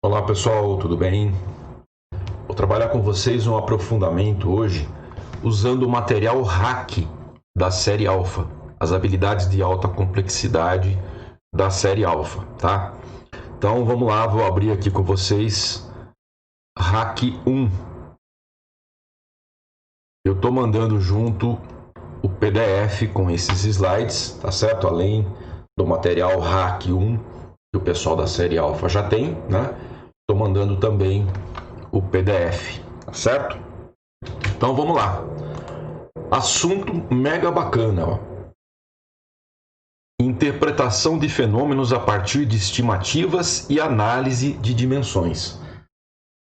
Olá pessoal, tudo bem? Vou trabalhar com vocês um aprofundamento hoje usando o material hack da série Alpha, as habilidades de alta complexidade da série Alpha, tá? Então vamos lá, vou abrir aqui com vocês hack 1. Eu estou mandando junto o PDF com esses slides, tá certo? Além do material hack 1 que o pessoal da série Alpha já tem, né? Estou mandando também o PDF, tá certo? Então vamos lá. Assunto mega bacana, ó. Interpretação de fenômenos a partir de estimativas e análise de dimensões.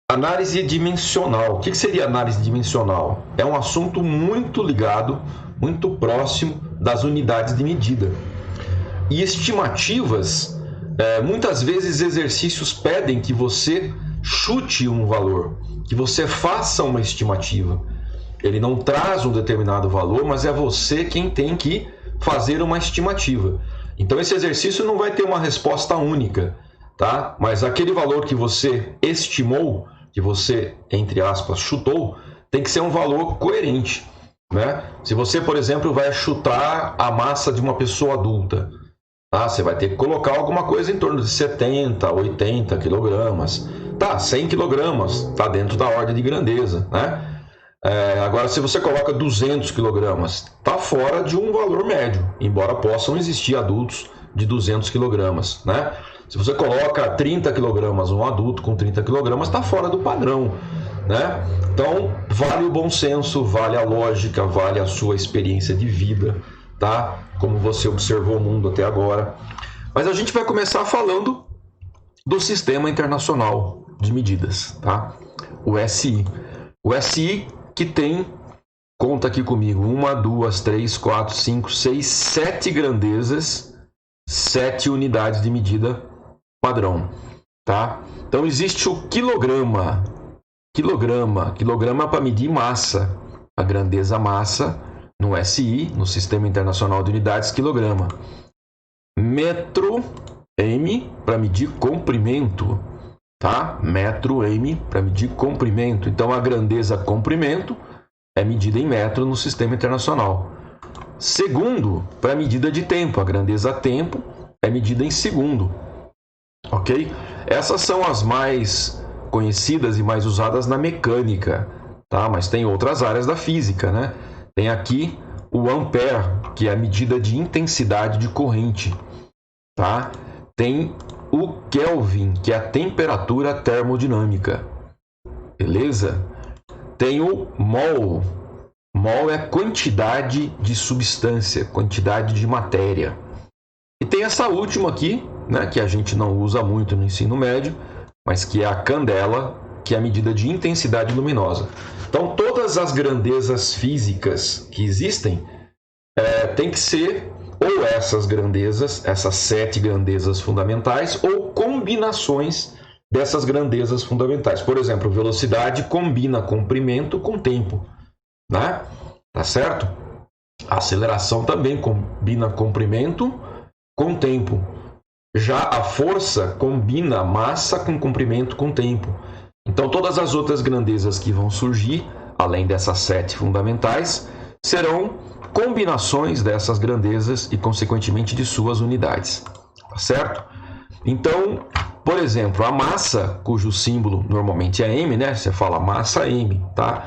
Análise dimensional. O que seria análise dimensional? É um assunto muito ligado, muito próximo das unidades de medida. E estimativas, muitas vezes exercícios pedem que você chute um valor, que você faça uma estimativa. Ele não traz um determinado valor, mas é você quem tem que fazer uma estimativa. Então esse exercício não vai ter uma resposta única, tá? Mas aquele valor que você estimou, que você, entre aspas, chutou, tem que ser um valor coerente, né? Se você, por exemplo, vai chutar a massa de uma pessoa adulta, tá? Você vai ter que colocar alguma coisa em torno de 70, 80 quilogramas. Tá, 100 quilogramas, tá dentro da ordem de grandeza, né? Agora, se você coloca 200 quilogramas, tá fora de um valor médio, embora possam existir adultos de 200 quilogramas, né? Se você coloca 30 quilogramas, um adulto com 30 quilogramas, está fora do padrão, né? Então, vale o bom senso, vale a lógica, vale a sua experiência de vida, tá? Como você observou o mundo até agora. Mas a gente vai começar falando do Sistema Internacional de Medidas, tá? O SI. O SI que tem, conta aqui comigo, 1, 2, 3, 4, 5, 6, 7 grandezas, 7 unidades de medida padrão, tá? Então existe o quilograma. Quilograma para medir massa, a grandeza massa no SI, no Sistema Internacional de Unidades, quilograma. Metro, M, para medir comprimento, tá? Metro, M, para medir comprimento. Então a grandeza comprimento é medida em metro no Sistema Internacional. Segundo, para medida de tempo, a grandeza tempo é medida em segundo. Ok? Essas são as mais conhecidas e mais usadas na mecânica, tá? Mas tem outras áreas da física, né? Tem aqui o ampere, que é a medida de intensidade de corrente, tá? Tem o Kelvin, que é a temperatura termodinâmica, beleza? Tem o mol. Mol é quantidade de substância, quantidade de matéria. E tem essa última aqui, né, que a gente não usa muito no ensino médio, mas que é a candela, que é a medida de intensidade luminosa. Então, todas as grandezas físicas que existem tem que ser ou essas grandezas, essas 7 grandezas fundamentais, ou combinações dessas grandezas fundamentais. Por exemplo, velocidade combina comprimento com tempo, né? Tá certo? A aceleração também combina comprimento com tempo. Já a força combina massa com comprimento com tempo. Então, todas as outras grandezas que vão surgir, além dessas 7 fundamentais, serão combinações dessas grandezas e, consequentemente, de suas unidades. Tá certo? Então, por exemplo, a massa, cujo símbolo normalmente é M, né? Você fala massa M, tá?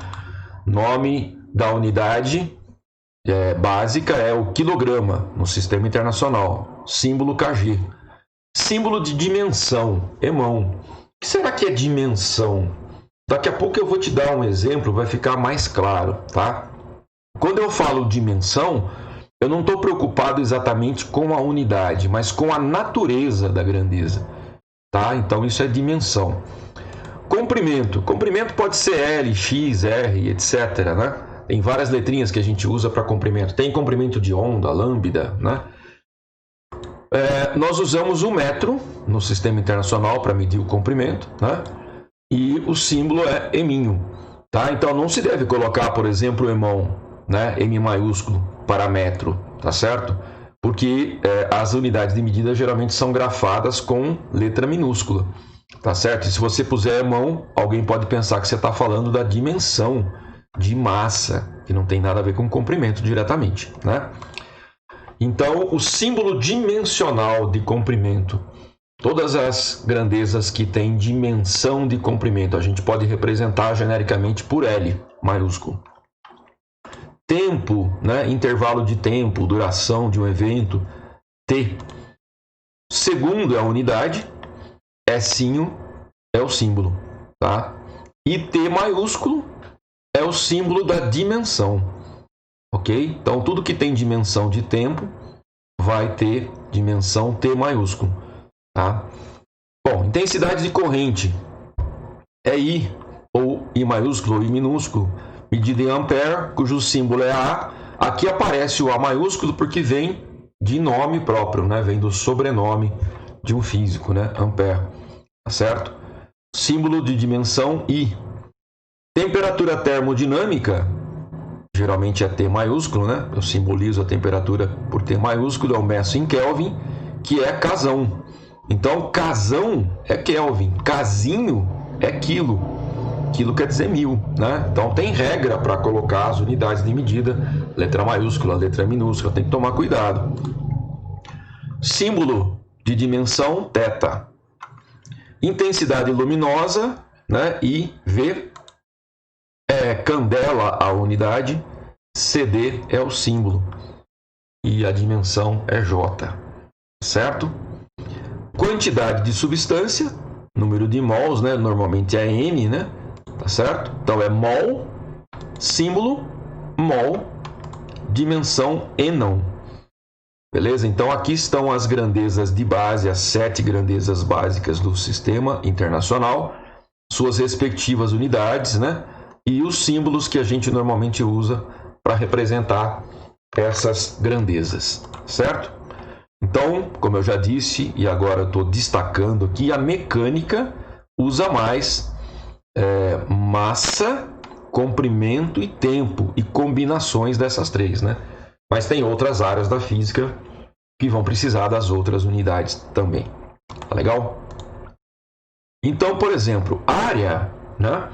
Nome da unidade básica é o quilograma no Sistema Internacional, símbolo kg. Símbolo de dimensão, emão. O que será que é dimensão? Daqui a pouco eu vou te dar um exemplo, vai ficar mais claro, tá? Quando eu falo dimensão, eu não estou preocupado exatamente com a unidade, mas com a natureza da grandeza, tá? Então isso é dimensão. Comprimento. Comprimento pode ser L, X, R, etc, né? Tem várias letrinhas que a gente usa para comprimento. Tem comprimento de onda, lambda, né? Nós usamos o metro no Sistema Internacional para medir o comprimento, né? E o símbolo é eminho, tá? Então não se deve colocar, por exemplo, o emão, né? M maiúsculo para metro, tá certo? Porque as unidades de medida geralmente são grafadas com letra minúscula. Tá certo? E se você puser a mão, alguém pode pensar que você está falando da dimensão de massa, que não tem nada a ver com comprimento diretamente, né? Então, o símbolo dimensional de comprimento, todas as grandezas que têm dimensão de comprimento, a gente pode representar genericamente por L maiúsculo. Tempo, né? Intervalo de tempo, duração de um evento, T. Segundo é a unidade, Sinho é o símbolo, tá? E T maiúsculo é o símbolo da dimensão, ok? Então, tudo que tem dimensão de tempo vai ter dimensão T maiúsculo, tá? Bom, intensidade de corrente é I, ou I maiúsculo ou I minúsculo, medida em ampere, cujo símbolo é A. Aqui aparece o A maiúsculo porque vem de nome próprio, né? Vem do sobrenome de um físico, né? Ampere, tá certo? Símbolo de dimensão I. Temperatura termodinâmica, geralmente é T maiúsculo, né? Eu simbolizo a temperatura por T maiúsculo, eu meço em Kelvin, que é casão. Então, casão é Kelvin, casinho é quilo. Quilo quer dizer 1000, né? Então, tem regra para colocar as unidades de medida, letra maiúscula, letra minúscula, tem que tomar cuidado. Símbolo de dimensão, θ. Intensidade luminosa, né? IV é candela a unidade, CD é o símbolo e a dimensão é J, certo? Quantidade de substância, número de mols, né? Normalmente é N, né? Tá certo? Então é mol, símbolo, mol, dimensão enon. Beleza? Então aqui estão as grandezas de base, as 7 grandezas básicas do sistema internacional, suas respectivas unidades, né? E os símbolos que a gente normalmente usa para representar essas grandezas, certo? Então, como eu já disse, e agora eu estou destacando aqui, a mecânica usa mais massa, comprimento e tempo, e combinações dessas 3, né? Mas tem outras áreas da física que vão precisar das outras unidades também. Tá legal? Então, por exemplo, área, né?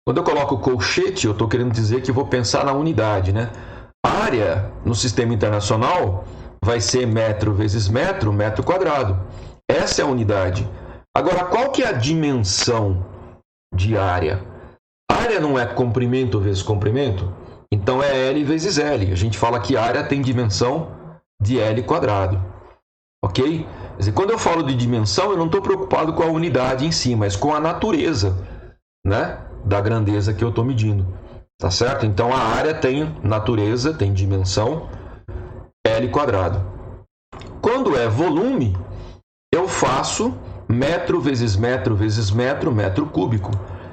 Quando eu coloco colchete, eu estou querendo dizer que eu vou pensar na unidade, né? Área no sistema internacional vai ser metro vezes metro, metro quadrado. Essa é a unidade. Agora, qual que é a dimensão de área? Área não é comprimento vezes comprimento? Então é L vezes L. A gente fala que área tem dimensão de L quadrado. Ok? Quer dizer, quando eu falo de dimensão, eu não estou preocupado com a unidade em si, mas com a natureza, né, da grandeza que eu estou medindo. Tá certo? Então a área tem natureza, tem dimensão L quadrado. Quando é volume, eu faço metro vezes metro vezes metro, metro cúbico.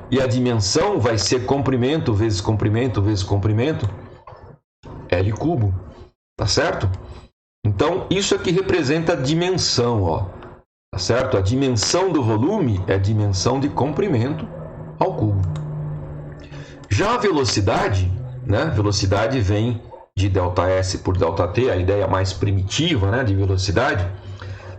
E a dimensão vai ser comprimento vezes comprimento vezes comprimento, L cubo. Tá certo? Então, isso aqui representa a dimensão, ó. Tá certo? A dimensão do volume é a dimensão de comprimento ao cubo. Já a velocidade, né? Velocidade vem de ΔS por ΔT, a ideia mais primitiva, né, de velocidade.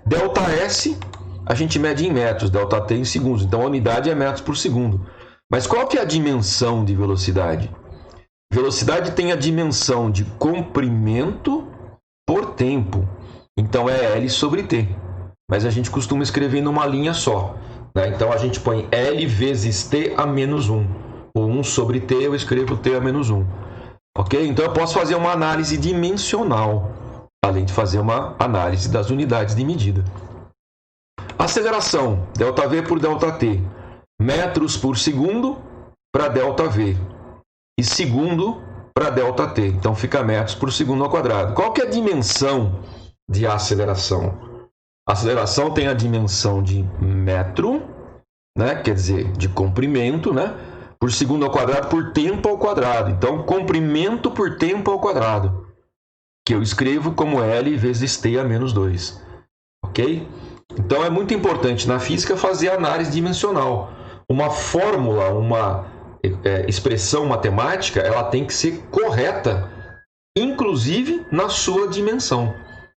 ΔS a gente mede em metros, ΔT em segundos. Então, a unidade é metros por segundo. Mas qual que é a dimensão de velocidade? Velocidade tem a dimensão de comprimento por tempo. Então, é L sobre T. Mas a gente costuma escrever numa linha só, né? Então, a gente põe L vezes T a menos 1. Ou 1 sobre T, eu escrevo T a menos 1. Ok? Então, eu posso fazer uma análise dimensional, além de fazer uma análise das unidades de medida. Aceleração, ΔV por ΔT. Metros por segundo para ΔV. E segundo para ΔT. Então, fica metros por segundo ao quadrado. Qual que é a dimensão de aceleração? A aceleração tem a dimensão de metro, né? Quer dizer, de comprimento, né? Por segundo ao quadrado por tempo ao quadrado. Então, comprimento por tempo ao quadrado, que eu escrevo como L vezes T a menos 2. Ok? Então, é muito importante na física fazer análise dimensional. Uma fórmula, uma expressão matemática, ela tem que ser correta, inclusive na sua dimensão,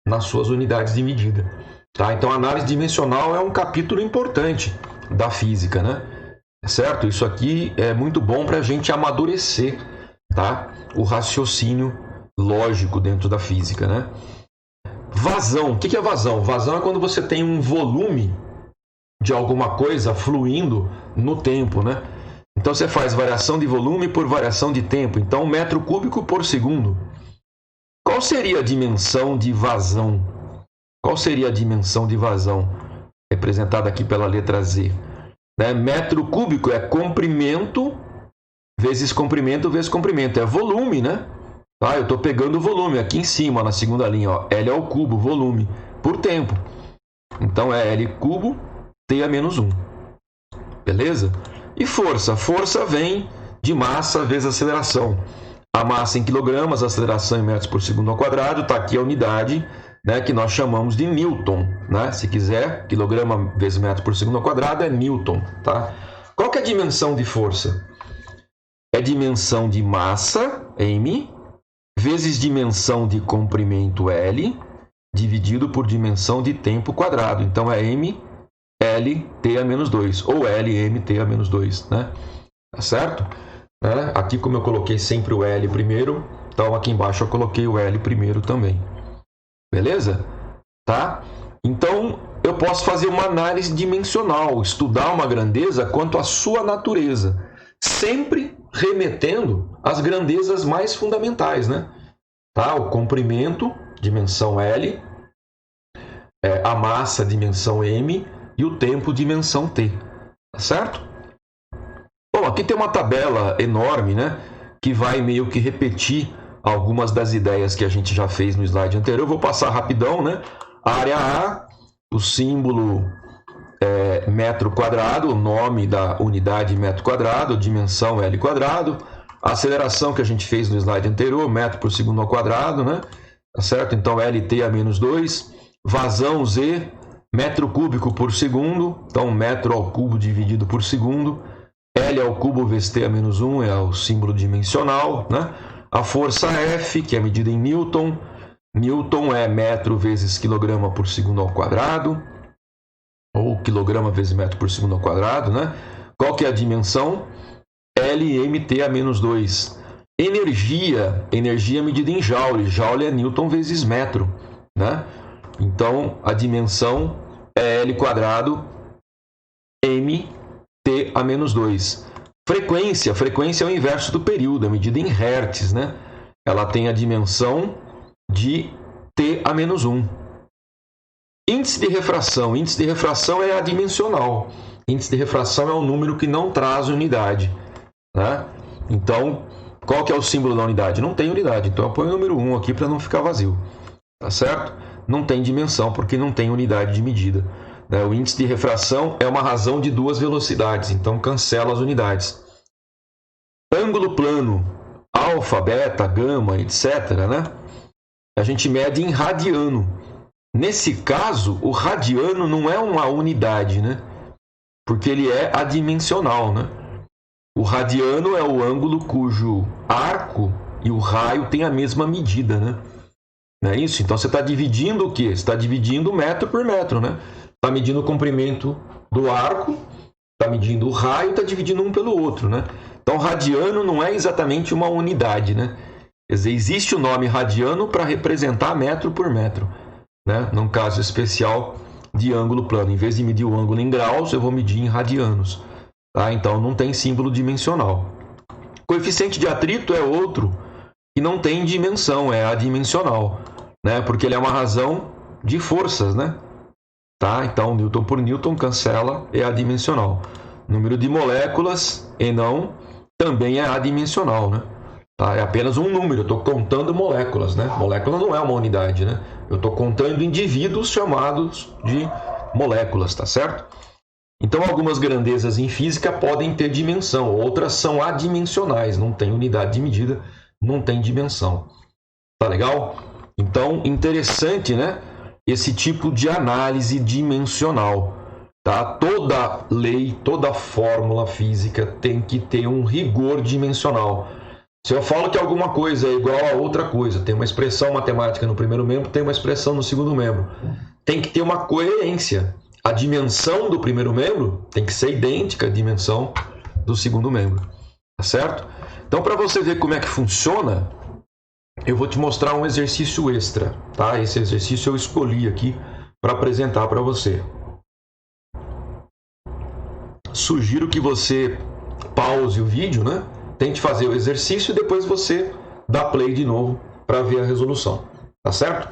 nas suas unidades de medida. Tá? Então, a análise dimensional é um capítulo importante da física, né? Certo? Isso aqui é muito bom para a gente amadurecer, tá? O raciocínio lógico dentro da física, né? Vazão. O que é vazão? Vazão é quando você tem um volume de alguma coisa fluindo no tempo, né? Então você faz variação de volume por variação de tempo. Então, metro cúbico por segundo. Qual seria a dimensão de vazão? Qual seria a dimensão de vazão? Representada aqui pela letra Z. Né? Metro cúbico é comprimento vezes comprimento vezes comprimento. É volume, né? Ah, eu estou pegando o volume aqui em cima, na segunda linha. Ó. L ao cubo, volume, por tempo. Então é L cubo T a menos 1. Beleza? E força? Força vem de massa vezes aceleração. A massa em quilogramas, a aceleração em metros por segundo ao quadrado. Está aqui a unidade, né, que nós chamamos de Newton. Né? Se quiser, quilograma vezes metro por segundo ao quadrado é Newton. Tá? Qual que é a dimensão de força? É dimensão de massa, M, vezes dimensão de comprimento, L, dividido por dimensão de tempo quadrado. Então é M, L, T a menos 2, ou L, M, T a menos 2, né? Tá certo? Aqui, como eu coloquei sempre o L primeiro, então aqui embaixo eu coloquei o L primeiro também. Beleza? Tá? Então, eu posso fazer uma análise dimensional, estudar uma grandeza quanto à sua natureza, sempre remetendo às grandezas mais fundamentais, né? Tá? O comprimento, dimensão L, a massa, dimensão M, e o tempo, dimensão T. Tá certo? Bom, aqui tem uma tabela enorme, né? Que vai meio que repetir algumas das ideias que a gente já fez no slide anterior. Eu vou passar rapidão, né? Área A, o símbolo metro quadrado, o nome da unidade metro quadrado, dimensão L quadrado, a aceleração que a gente fez no slide anterior, metro por segundo ao quadrado, né? Tá certo? Então, LT a menos 2, vazão Z, metro cúbico por segundo, então metro ao cubo dividido por segundo, L ao cubo vezes T a menos 1 é o símbolo dimensional, né? A força F, que é medida em Newton, Newton é metro vezes quilograma por segundo ao quadrado, ou quilograma vezes metro por segundo ao quadrado, né? Qual que é a dimensão? LMT a menos 2. Energia medida em joule. Joule é Newton vezes metro, né? Então, a dimensão é L quadrado MT a menos 2. Frequência é o inverso do período, é medida em hertz, né? Ela tem a dimensão de T a menos 1. Índice de refração. Índice de refração é adimensional. Índice de refração é um número que não traz unidade, né? Então, qual que é o símbolo da unidade? Não tem unidade. Então, eu ponho o número 1 aqui para não ficar vazio. Tá certo? Não tem dimensão, porque não tem unidade de medida. Né? O índice de refração é uma razão de duas velocidades. Então, cancela as unidades. Ângulo plano, alfa, beta, gama, etc., né? A gente mede em radiano. Nesse caso, o radiano não é uma unidade, né? Porque ele é adimensional, né? O radiano é o ângulo cujo arco e o raio têm a mesma medida, né? Não é isso? Então, você está dividindo o quê? Você está dividindo metro por metro, né? Está medindo o comprimento do arco, está medindo o raio, está dividindo um pelo outro, né? Então, radiano não é exatamente uma unidade, né? Quer dizer, existe o nome radiano para representar metro por metro, né? Num caso especial de ângulo plano. Em vez de medir o ângulo em graus, eu vou medir em radianos. Tá? Então, não tem símbolo dimensional. Coeficiente de atrito é outro que não tem dimensão, é adimensional, né? Porque ele é uma razão de forças, né? Tá? Então, Newton por Newton cancela, é adimensional. Número de moléculas, e não, também é adimensional, né? Tá? É apenas um número, eu estou contando moléculas, né? Molécula não é uma unidade, né? Eu estou contando indivíduos chamados de moléculas, tá certo? Então, algumas grandezas em física podem ter dimensão, outras são adimensionais, não tem unidade de medida, não tem dimensão. Tá legal? Então, interessante, né? Esse tipo de análise dimensional. Tá? Toda lei, toda fórmula física tem que ter um rigor dimensional. Se eu falo que alguma coisa é igual a outra coisa, tem uma expressão matemática no primeiro membro, tem uma expressão no segundo membro, tem que ter uma coerência. a dimensão do primeiro membro tem que ser idêntica à dimensão do segundo membro, tá certo? Então, para você ver como é que funciona, eu vou te mostrar um exercício extra, tá? Esse exercício eu escolhi aqui para apresentar para você. Sugiro que você pause o vídeo, né? Tente fazer o exercício e depois você dá play de novo para ver a resolução, tá certo?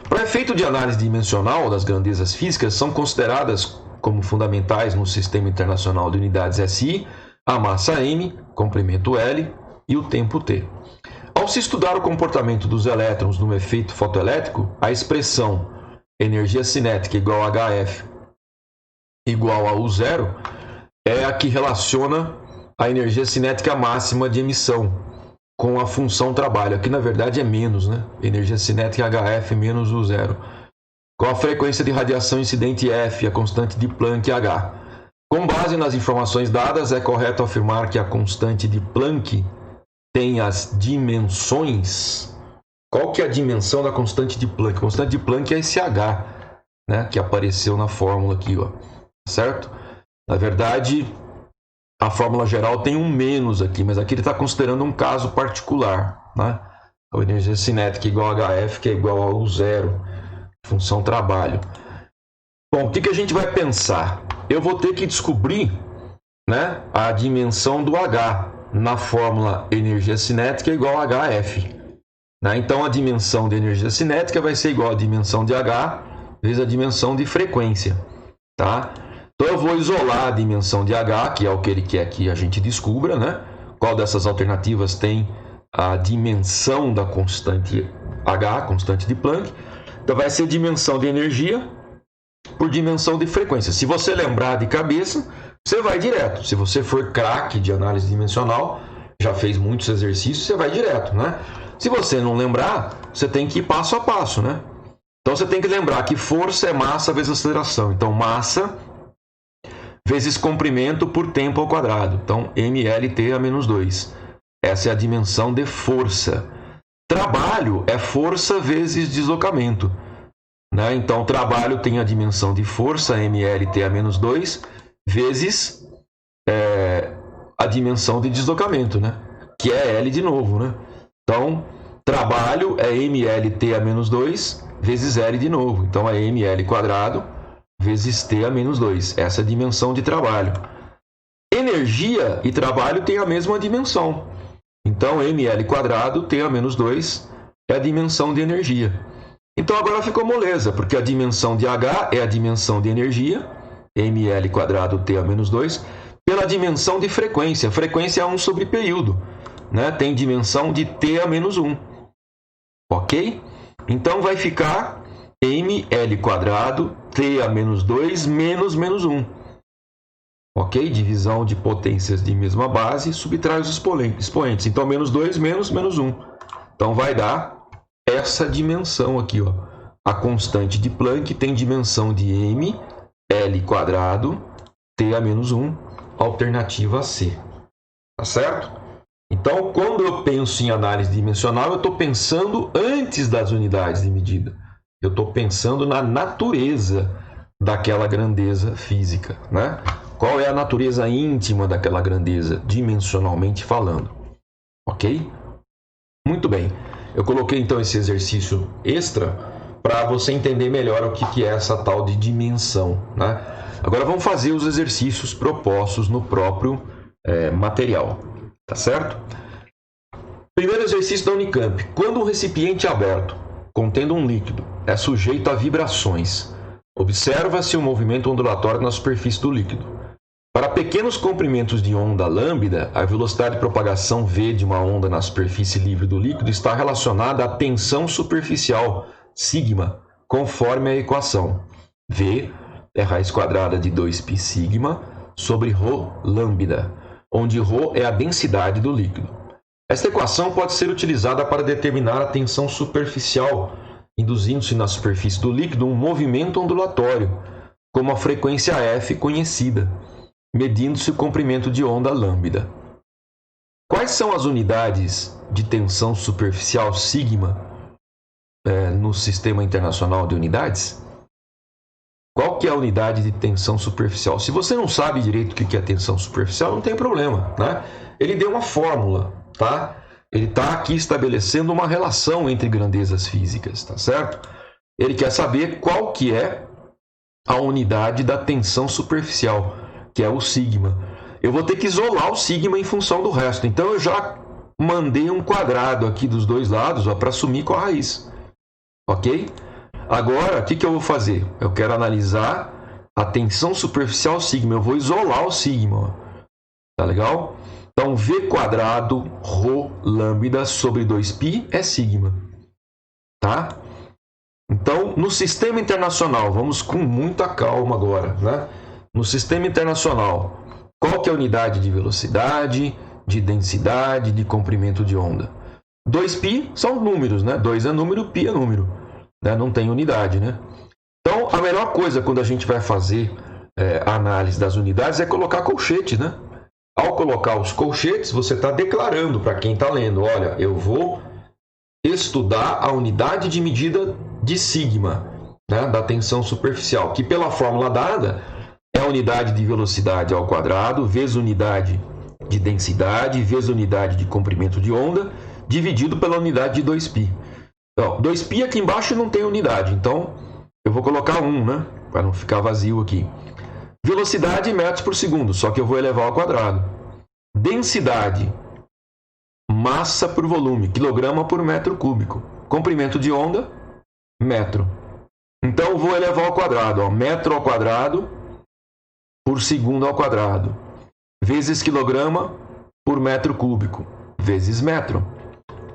Para efeito de análise dimensional das grandezas físicas, são consideradas como fundamentais no Sistema Internacional de Unidades SI a massa M, comprimento L e o tempo T. Ao se estudar o comportamento dos elétrons no efeito fotoelétrico, a expressão energia cinética igual a HF igual a U0 é a que relaciona a energia cinética máxima de emissão com a função trabalho. Aqui, na verdade, é menos, né? Energia cinética HF menos U0. Com a frequência de radiação incidente F, a constante de Planck H. Com base nas informações dadas, é correto afirmar que a constante de Planck tem as dimensões. Qual que é a dimensão da constante de Planck? A constante de Planck é esse H, né? Que apareceu na fórmula aqui, ó. Certo? Na verdade, a fórmula geral tem um menos aqui, mas aqui ele está considerando um caso particular, né? A energia cinética igual a HF, que é igual a U0, função trabalho. Bom, o que a gente vai pensar? Eu vou ter que descobrir, né, a dimensão do H na fórmula energia cinética igual a HF. Né? Então, a dimensão de energia cinética vai ser igual à dimensão de H vezes a dimensão de frequência, tá? Então eu vou isolar a dimensão de H, que é o que ele quer que a gente descubra, né? Qual dessas alternativas tem a dimensão da constante H, constante de Planck. Então vai ser a dimensão de energia por dimensão de frequência. Se você lembrar de cabeça, você vai direto. Se você for craque de análise dimensional, já fez muitos exercícios, você vai direto, né? Se você não lembrar, você tem que ir passo a passo, né? Então você tem que lembrar que força é massa vezes aceleração. Então massa vezes comprimento por tempo ao quadrado. Então, mLT a menos 2. Essa é a dimensão de força. Trabalho é força vezes deslocamento. Né? Então, trabalho tem a dimensão de força, mLT a menos 2, vezes a dimensão de deslocamento, né? Que é L de novo. Né? Então, trabalho é mLT a menos 2, vezes L de novo. Então, é mL quadrado vezes T a menos 2. Essa é a dimensão de trabalho. Energia e trabalho têm a mesma dimensão. Então, mL quadrado, T a menos 2, é a dimensão de energia. Então, agora ficou moleza, porque a dimensão de H é a dimensão de energia, mL quadrado, T a menos 2, pela dimensão de frequência. Frequência é 1 sobre período. Né? Tem dimensão de T a menos 1. Ok? Então, vai ficar mL quadrado, T a menos 2, menos 1. Ok? Divisão de potências de mesma base, subtrai os expoentes. Então, menos 2, menos 1. Então, vai dar essa dimensão aqui, ó. A constante de Planck tem dimensão de mL quadrado, T a menos 1, alternativa C. Tá certo? Então, quando eu penso em análise dimensional, eu estou pensando antes das unidades de medida. Eu estou pensando na natureza daquela grandeza física, né? Qual é a natureza íntima daquela grandeza, dimensionalmente falando? Ok? Muito bem. Eu coloquei então esse exercício extra para você entender melhor o que é essa tal de dimensão, né? Agora vamos fazer os exercícios propostos no próprio material, tá certo? Primeiro exercício da Unicamp. Quando um recipiente aberto, contendo um líquido, é sujeito a vibrações, observa-se um movimento ondulatório na superfície do líquido. Para pequenos comprimentos de onda lambda, a velocidade de propagação v de uma onda na superfície livre do líquido está relacionada à tensão superficial, sigma, conforme a equação. V é raiz quadrada de 2π sigma sobre ρ lambda, onde ρ é a densidade do líquido. Esta equação pode ser utilizada para determinar a tensão superficial, induzindo-se na superfície do líquido um movimento ondulatório, como a frequência F conhecida, medindo-se o comprimento de onda lambda. Quais são as unidades de tensão superficial sigma no Sistema Internacional de Unidades? Qual qual que é a unidade de tensão superficial. Se você não sabe direito o que é tensão superficial, não tem problema, né? Ele deu uma fórmula, tá? Ele está aqui estabelecendo uma relação entre grandezas físicas, tá certo? Ele quer saber qual que é a unidade da tensão superficial, que é o sigma. Eu vou ter que isolar o sigma em função do resto. Então eu já mandei um quadrado aqui dos dois lados para sumir com a raiz. Ok? Agora, o que eu vou fazer? Eu quero analisar a tensão superficial sigma. Eu vou isolar o sigma. Tá legal? Então, V quadrado ρ lambda sobre 2π é sigma. Tá? Então, no sistema internacional, vamos com muita calma agora, né? No sistema internacional, qual que é a unidade de velocidade, de densidade, de comprimento de onda? 2π são números, né? 2 é número, π é número. Né? Não tem unidade, né? Então, a melhor coisa quando a gente vai fazer a análise das unidades é colocar colchete, né? Ao colocar os colchetes, você está declarando para quem está lendo, olha, eu vou estudar a unidade de medida de sigma, né, da tensão superficial, que pela fórmula dada é a unidade de velocidade ao quadrado, vezes unidade de densidade, vezes unidade de comprimento de onda, dividido pela unidade de 2π. Então, 2π aqui embaixo não tem unidade, então eu vou colocar 1, né, para não ficar vazio aqui. Velocidade em metros por segundo, só que eu vou elevar ao quadrado. Densidade, massa por volume, quilograma por metro cúbico. Comprimento de onda, metro. Então eu vou elevar ao quadrado, ó, metro ao quadrado por segundo ao quadrado, vezes quilograma por metro cúbico, vezes metro.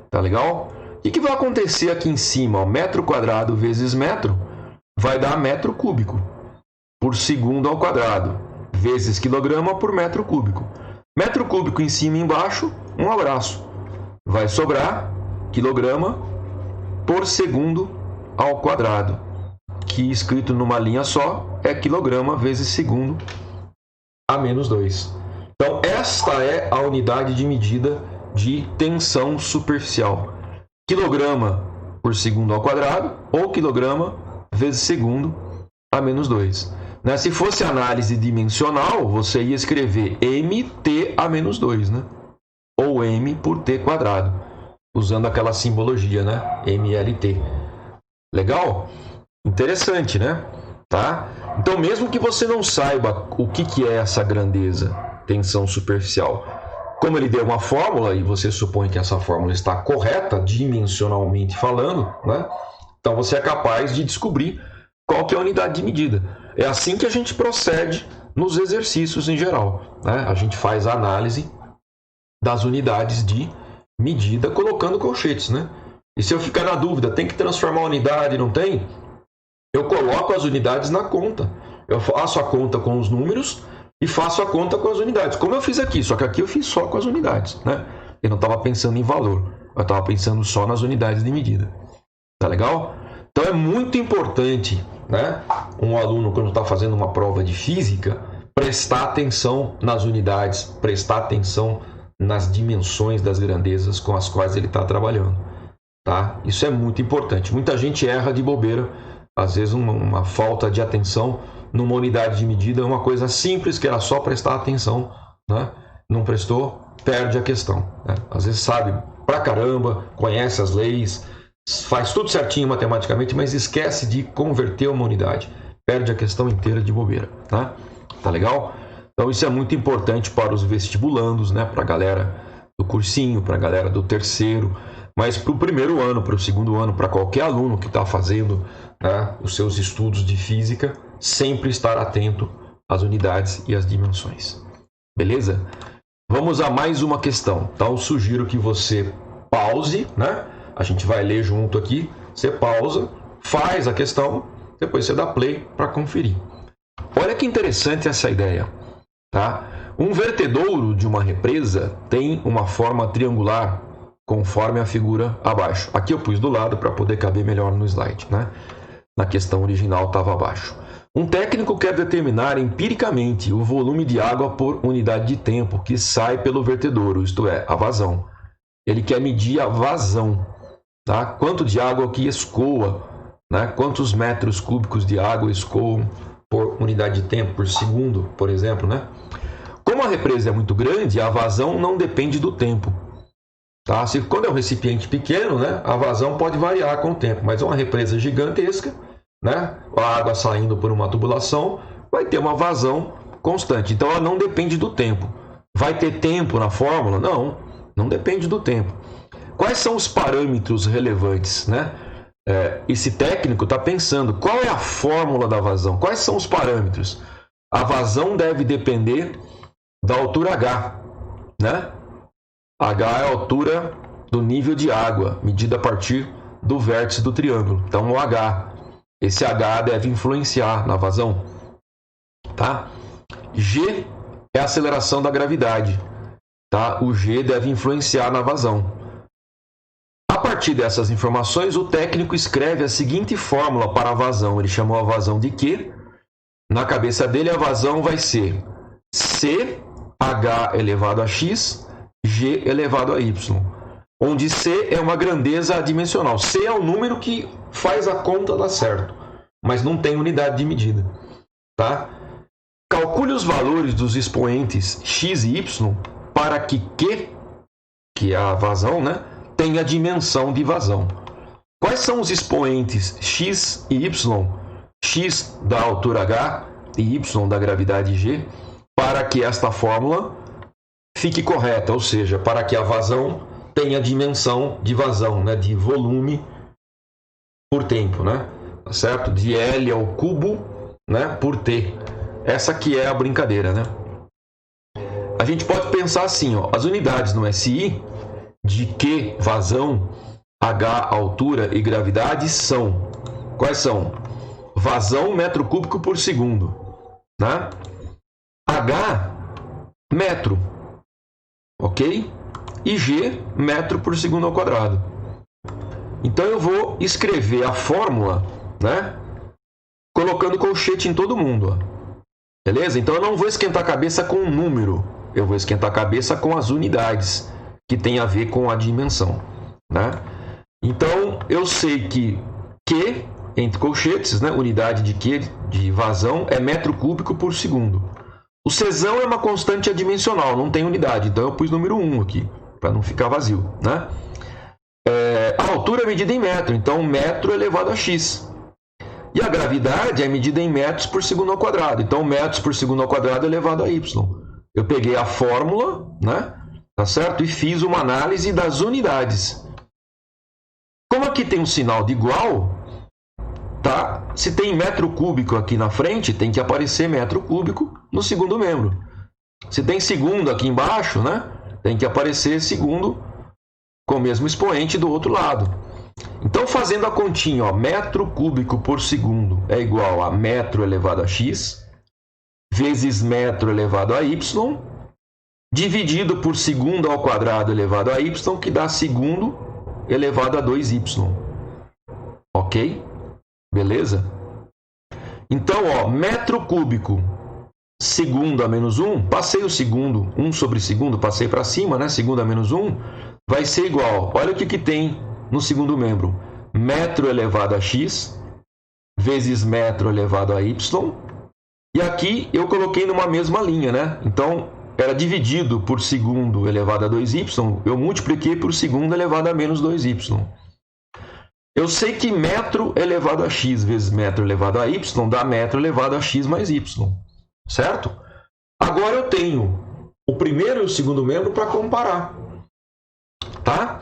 Tá legal? O que vai acontecer aqui em cima? Ó, metro quadrado vezes metro vai dar metro cúbico por segundo ao quadrado, vezes quilograma por metro cúbico. Metro cúbico em cima e embaixo, um abraço. Vai sobrar quilograma por segundo ao quadrado, que escrito numa linha só é quilograma vezes segundo a menos 2. Então, esta é a unidade de medida de tensão superficial. Quilograma por segundo ao quadrado ou quilograma vezes segundo a menos 2. Né? Se fosse análise dimensional, você ia escrever mt a menos 2, né? Ou m por t quadrado, usando aquela simbologia, né? mlt. Legal? Interessante, né? Tá? Então, mesmo que você não saiba o que é essa grandeza, tensão superficial, como ele deu uma fórmula e você supõe que essa fórmula está correta, dimensionalmente falando, né? Então você é capaz de descobrir qual que é a unidade de medida. É assim que a gente procede nos exercícios em geral, né? A gente faz a análise das unidades de medida colocando colchetes, né? E se eu ficar na dúvida, tem que transformar a unidade, não tem? Eu coloco as unidades na conta. Eu faço a conta com os números e faço a conta com as unidades. Como eu fiz aqui, só que aqui eu fiz só com as unidades, né? Eu não estava pensando em valor, eu estava pensando só nas unidades de medida. Tá legal? Então é muito importante, né, um aluno, quando está fazendo uma prova de física, prestar atenção nas unidades, prestar atenção nas dimensões das grandezas com as quais ele está trabalhando. Tá? Isso é muito importante. Muita gente erra de bobeira, às vezes uma falta de atenção numa unidade de medida, uma coisa simples que era só prestar atenção, né? Não prestou, perde a questão. Né? Às vezes sabe pra caramba, conhece as leis, faz tudo certinho matematicamente, mas esquece de converter uma unidade. Perde a questão inteira de bobeira. Tá? Tá legal? Então isso é muito importante para os vestibulandos, né? Para a galera do cursinho, para a galera do terceiro, mas para o primeiro ano, para o segundo ano, para qualquer aluno que está fazendo, né, os seus estudos de física, sempre estar atento às unidades e às dimensões. Beleza? Vamos a mais uma questão. Então, sugiro que você pause, né? A gente vai ler junto aqui. Você pausa, faz a questão, depois você dá play para conferir. Olha que interessante essa ideia. Tá? Um vertedouro de uma represa tem uma forma triangular, conforme a figura abaixo. Aqui eu pus do lado para poder caber melhor no slide, né? Na questão original estava abaixo. Um técnico quer determinar empiricamente o volume de água por unidade de tempo que sai pelo vertedouro, isto é, a vazão. Ele quer medir a vazão, tá? Quanto de água que escoa, né? Quantos metros cúbicos de água escoam por unidade de tempo, por segundo, por exemplo, né? Como a represa é muito grande, a vazão não depende do tempo. Tá? Quando é um recipiente pequeno, né, a vazão pode variar com o tempo, mas uma represa gigantesca, né, a água saindo por uma tubulação, vai ter uma vazão constante. Então ela não depende do tempo. Vai ter tempo na fórmula? Não, não depende do tempo. Quais são os parâmetros relevantes, né? Esse técnico está pensando qual é a fórmula da vazão, quais são os parâmetros. A vazão deve depender da altura H, né? H é a altura do nível de água, medida a partir do vértice do triângulo. Então, o H. Esse H deve influenciar na vazão. Tá? G é a aceleração da gravidade. Tá? O G deve influenciar na vazão. A partir dessas informações, o técnico escreve a seguinte fórmula para a vazão. Ele chamou a vazão de Q. Na cabeça dele, a vazão vai ser CH elevado a X, G elevado a Y, onde C é uma grandeza adimensional. C é o número que faz a conta dar certo, mas não tem unidade de medida. Tá? Calcule os valores dos expoentes X e Y para que Q, que é a vazão, né, tenha dimensão de vazão. Quais são os expoentes X e Y? X da altura H e Y da gravidade G, para que esta fórmula fique correta, ou seja, para que a vazão tenha dimensão de vazão, né, de volume por tempo, né, tá certo? De L ao cubo, né, por T. Essa aqui é a brincadeira, né? A gente pode pensar assim, ó, as unidades no SI de Q, vazão, H, altura e gravidade são, quais são? Vazão metro cúbico por segundo, né? H, metro, ok? E G, metro por segundo ao quadrado. Então eu vou escrever a fórmula, né, colocando colchete em todo mundo, ó. Beleza? Então eu não vou esquentar a cabeça com o número, eu vou esquentar a cabeça com as unidades, que tem a ver com a dimensão, né? Então eu sei que Q, entre colchetes, né, unidade de Q, de vazão, é metro cúbico por segundo. O Czão é uma constante adimensional, não tem unidade, então eu pus número 1 aqui, para não ficar vazio, né? A altura é medida em metro, então metro elevado a x. E a gravidade é medida em metros por segundo ao quadrado, então metros por segundo ao quadrado elevado a y. Eu peguei a fórmula, né, tá certo? E fiz uma análise das unidades. Como aqui tem um sinal de igual, tá? Se tem metro cúbico aqui na frente, tem que aparecer metro cúbico no segundo membro. Se tem segundo aqui embaixo, né, tem que aparecer segundo com o mesmo expoente do outro lado. Então, fazendo a continha, ó, metro cúbico por segundo é igual a metro elevado a x, vezes metro elevado a y, dividido por segundo ao quadrado elevado a y, que dá segundo elevado a 2y. Ok? Beleza? Então, ó, metro cúbico, segundo a menos 1, passei o segundo, 1 sobre segundo, passei para cima, né? Segundo a menos 1, vai ser igual, olha o que tem no segundo membro, metro elevado a x, vezes metro elevado a y, e aqui eu coloquei numa mesma linha, né? Então, era dividido por segundo elevado a 2y, eu multipliquei por segundo elevado a menos 2y. Eu sei que metro elevado a x vezes metro elevado a y dá metro elevado a x mais y, certo? Agora eu tenho o primeiro e o segundo membro para comparar, tá?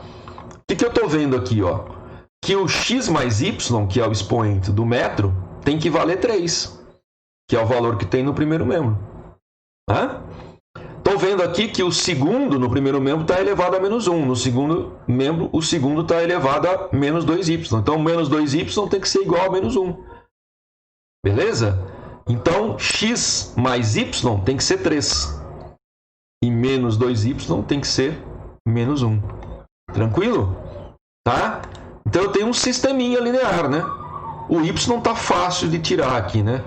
O que eu estou vendo aqui, ó? Que o x mais y, que é o expoente do metro, tem que valer 3, que é o valor que tem no primeiro membro. Estou vendo aqui que o segundo no primeiro membro está elevado a menos 1. No segundo membro, o segundo está elevado a menos 2y. Então, menos 2y tem que ser igual a menos 1. Beleza? Então, x mais y tem que ser 3. E menos 2y tem que ser menos 1. Tranquilo? Tá? Então, eu tenho um sisteminha linear, né? O y está fácil de tirar aqui, né?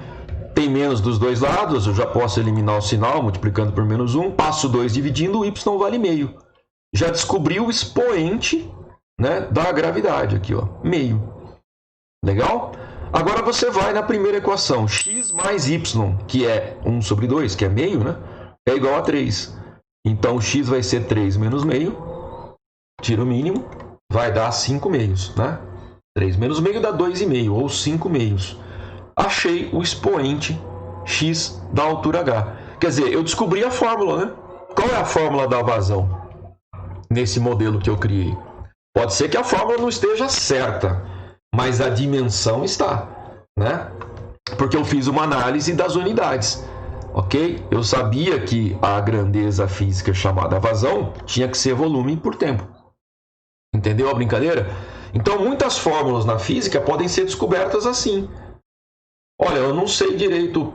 Tem menos dos dois lados, eu já posso eliminar o sinal multiplicando por menos 1. Passo 2 dividindo, o y vale meio. Já descobri o expoente, né, da gravidade aqui, ó, meio. Legal? Agora você vai na primeira equação. X mais Y, que é 1 sobre 2, que é meio, né? É igual a 3. Então, x vai ser 3 menos meio. Tira o mínimo. Vai dar 5 meios, né? 3 menos meio dá 2,5, ou 5 meios. Achei o expoente x da altura h. Quer dizer, eu descobri a fórmula, né? Qual é a fórmula da vazão nesse modelo que eu criei? Pode ser que a fórmula não esteja certa, mas a dimensão está, né? Porque eu fiz uma análise das unidades, ok? Eu sabia que a grandeza física chamada vazão tinha que ser volume por tempo. Entendeu a brincadeira? Então, muitas fórmulas na física podem ser descobertas assim. Olha, eu não sei direito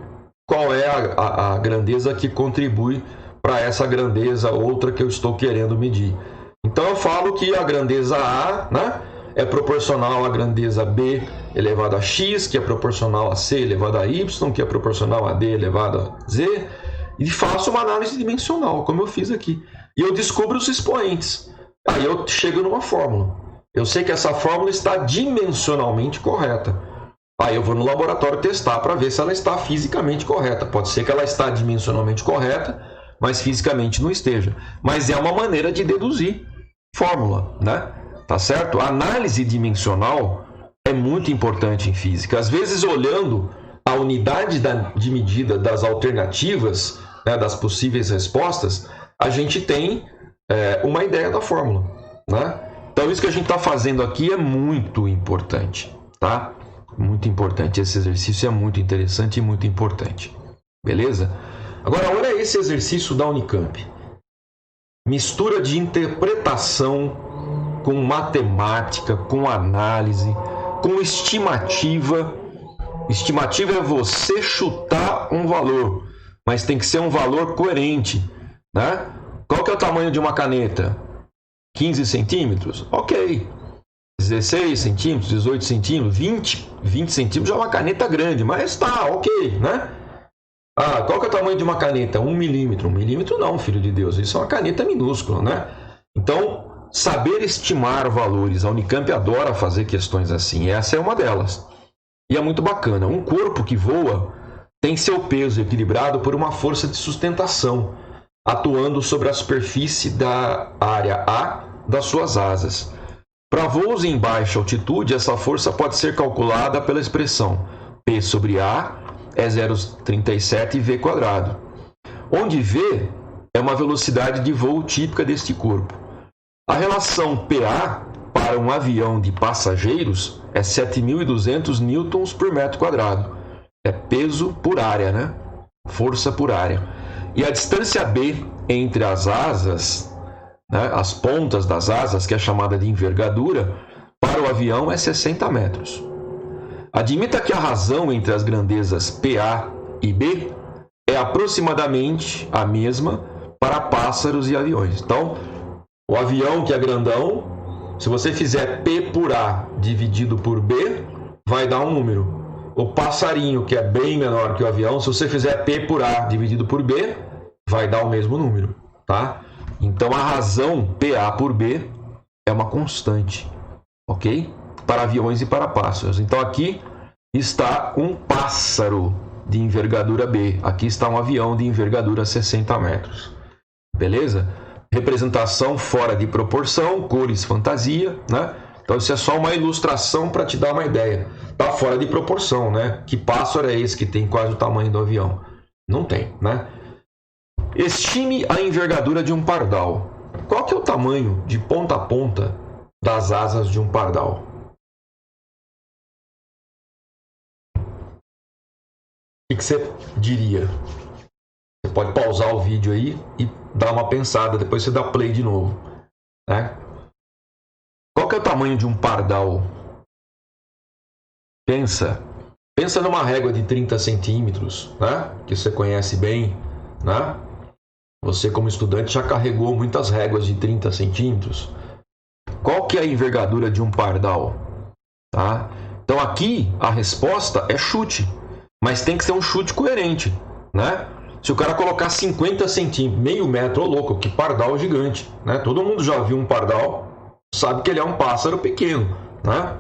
qual é a grandeza que contribui para essa grandeza outra que eu estou querendo medir. Então, eu falo que a grandeza A, né, é proporcional à grandeza B elevado a x, que é proporcional a c elevado a y, que é proporcional a d elevado a z, e faço uma análise dimensional, como eu fiz aqui. E eu descubro os expoentes. Aí eu chego numa fórmula. Eu sei que essa fórmula está dimensionalmente correta. Aí eu vou no laboratório testar para ver se ela está fisicamente correta. Pode ser que ela está dimensionalmente correta, mas fisicamente não esteja. Mas é uma maneira de deduzir fórmula, né? Tá certo? A análise dimensional é muito importante em física. Às vezes, olhando a unidade de medida das alternativas, né, das possíveis respostas, a gente tem uma ideia da fórmula, né? Então, isso que a gente está fazendo aqui é muito importante, tá? Muito importante. Esse exercício é muito interessante e muito importante. Beleza? Agora, olha esse exercício da Unicamp. Mistura de interpretação com matemática, com análise, com estimativa. Estimativa é você chutar um valor, mas tem que ser um valor coerente, né? Qual que é o tamanho de uma caneta? 15 centímetros? Ok. 16 centímetros, 18 centímetros, 20 centímetros já é uma caneta grande, mas tá, ok, né? Ah, qual que é o tamanho de uma caneta? 1 milímetro. 1 milímetro não, filho de Deus, isso é uma caneta minúscula, né? Então, saber estimar valores, a Unicamp adora fazer questões assim, essa é uma delas. E é muito bacana. Um corpo que voa tem seu peso equilibrado por uma força de sustentação, atuando sobre a superfície da área A das suas asas. Para voos em baixa altitude, essa força pode ser calculada pela expressão P sobre A é 0,37 v², onde v é uma velocidade de voo típica deste corpo. A relação PA para um avião de passageiros é 7.200 newtons por metro quadrado. É peso por área, né? Força por área. E a distância B entre as asas, né, as pontas das asas, que é chamada de envergadura, para o avião é 60 metros. Admita que a razão entre as grandezas PA e B é aproximadamente a mesma para pássaros e aviões. Então, o avião que é grandão, se você fizer P por A dividido por B, vai dar um número. O passarinho, que é bem menor que o avião, se você fizer P por A dividido por B, vai dar o mesmo número, tá? Então, a razão PA por B é uma constante, ok? Para aviões e para pássaros. Então, aqui está um pássaro de envergadura B. Aqui está um avião de envergadura 60 metros. Beleza? Representação fora de proporção, cores fantasia, né? Então, isso é só uma ilustração para te dar uma ideia. Está fora de proporção, né? Que pássaro é esse que tem quase o tamanho do avião? Não tem, né? Estime a envergadura de um pardal. Qual que é o tamanho de ponta a ponta das asas de um pardal? O que você diria? Você pode pausar o vídeo aí e dar uma pensada, depois você dá play de novo, né? Qual que é o tamanho de um pardal? Pensa numa régua de 30 centímetros, né? Que você conhece bem, né? Você, como estudante, já carregou muitas réguas de 30 centímetros. Qual que é a envergadura de um pardal? Tá? Então, aqui, a resposta é chute. Mas tem que ser um chute coerente, né? Se o cara colocar 50 centímetros, meio metro, ô louco, que pardal gigante, né? Todo mundo já viu um pardal, sabe que ele é um pássaro pequeno, né?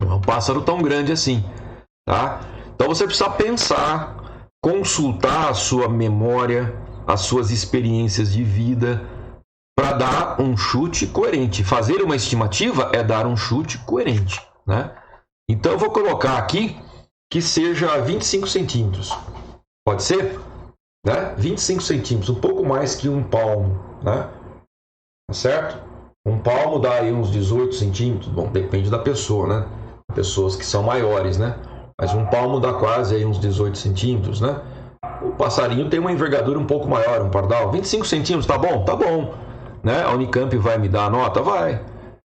Não é um pássaro tão grande assim. tá? Então você precisa pensar, consultar a sua memória, as suas experiências de vida, para dar um chute coerente. Fazer uma estimativa é dar um chute coerente, né? Então eu vou colocar aqui que seja 25 centímetros. Pode ser? Né? 25 centímetros, um pouco mais que um palmo, né? Tá certo? Um palmo dá aí uns 18 centímetros. Bom, depende da pessoa, né? Pessoas que são maiores, né? Mas um palmo dá quase aí uns 18 centímetros, né? O passarinho tem uma envergadura um pouco maior, um pardal. 25 centímetros, tá bom? Tá bom. Né? A Unicamp vai me dar a nota? Vai.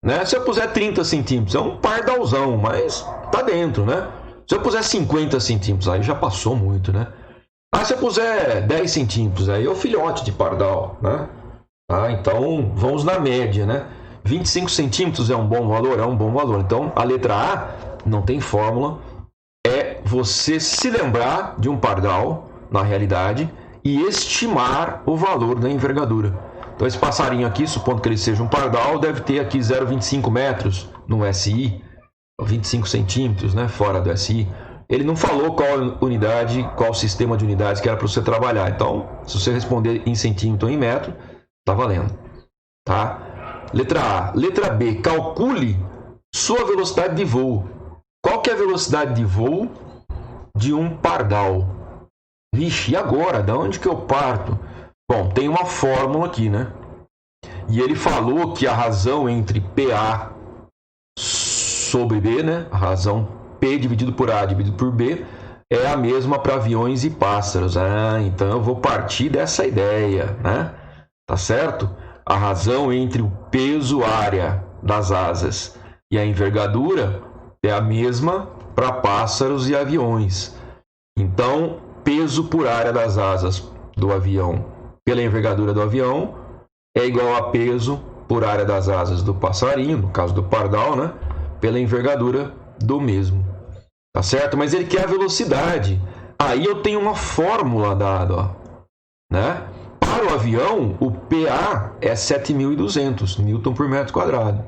Né? Se eu puser 30 centímetros, é um pardalzão, mas tá dentro, né? Se eu puser 50 centímetros, aí já passou muito, né? Ah, se eu puser 10 centímetros, aí é o filhote de pardal, né? Ah, então, vamos na média, né? 25 centímetros é um bom valor? É um bom valor. Então, a letra A não tem fórmula. É você se lembrar de um pardal, na realidade, e estimar o valor da envergadura. Então, esse passarinho aqui, supondo que ele seja um pardal, deve ter aqui 0,25 metros no SI, 25 centímetros, né, fora do SI. Ele não falou qual unidade, qual sistema de unidades que era para você trabalhar. Então, se você responder em centímetro ou em metro, tá valendo. Tá? Letra A. Letra B. Calcule sua velocidade de voo. Qual que é a velocidade de voo de um pardal? Vixe, e agora? Da onde que eu parto? Bom, tem uma fórmula aqui, né? E ele falou que a razão entre PA sobre B, né? A razão P dividido por A dividido por B é a mesma para aviões e pássaros. Ah, então eu vou partir dessa ideia, né? Tá certo? A razão entre o peso área das asas e a envergadura é a mesma para pássaros e aviões. Então, peso por área das asas do avião pela envergadura do avião é igual a peso por área das asas do passarinho, no caso do pardal, né? Pela envergadura do mesmo. Tá certo? Mas ele quer a velocidade. Aí eu tenho uma fórmula dada, ó, né? Para o avião, o PA é 7.200 Newton por metro quadrado.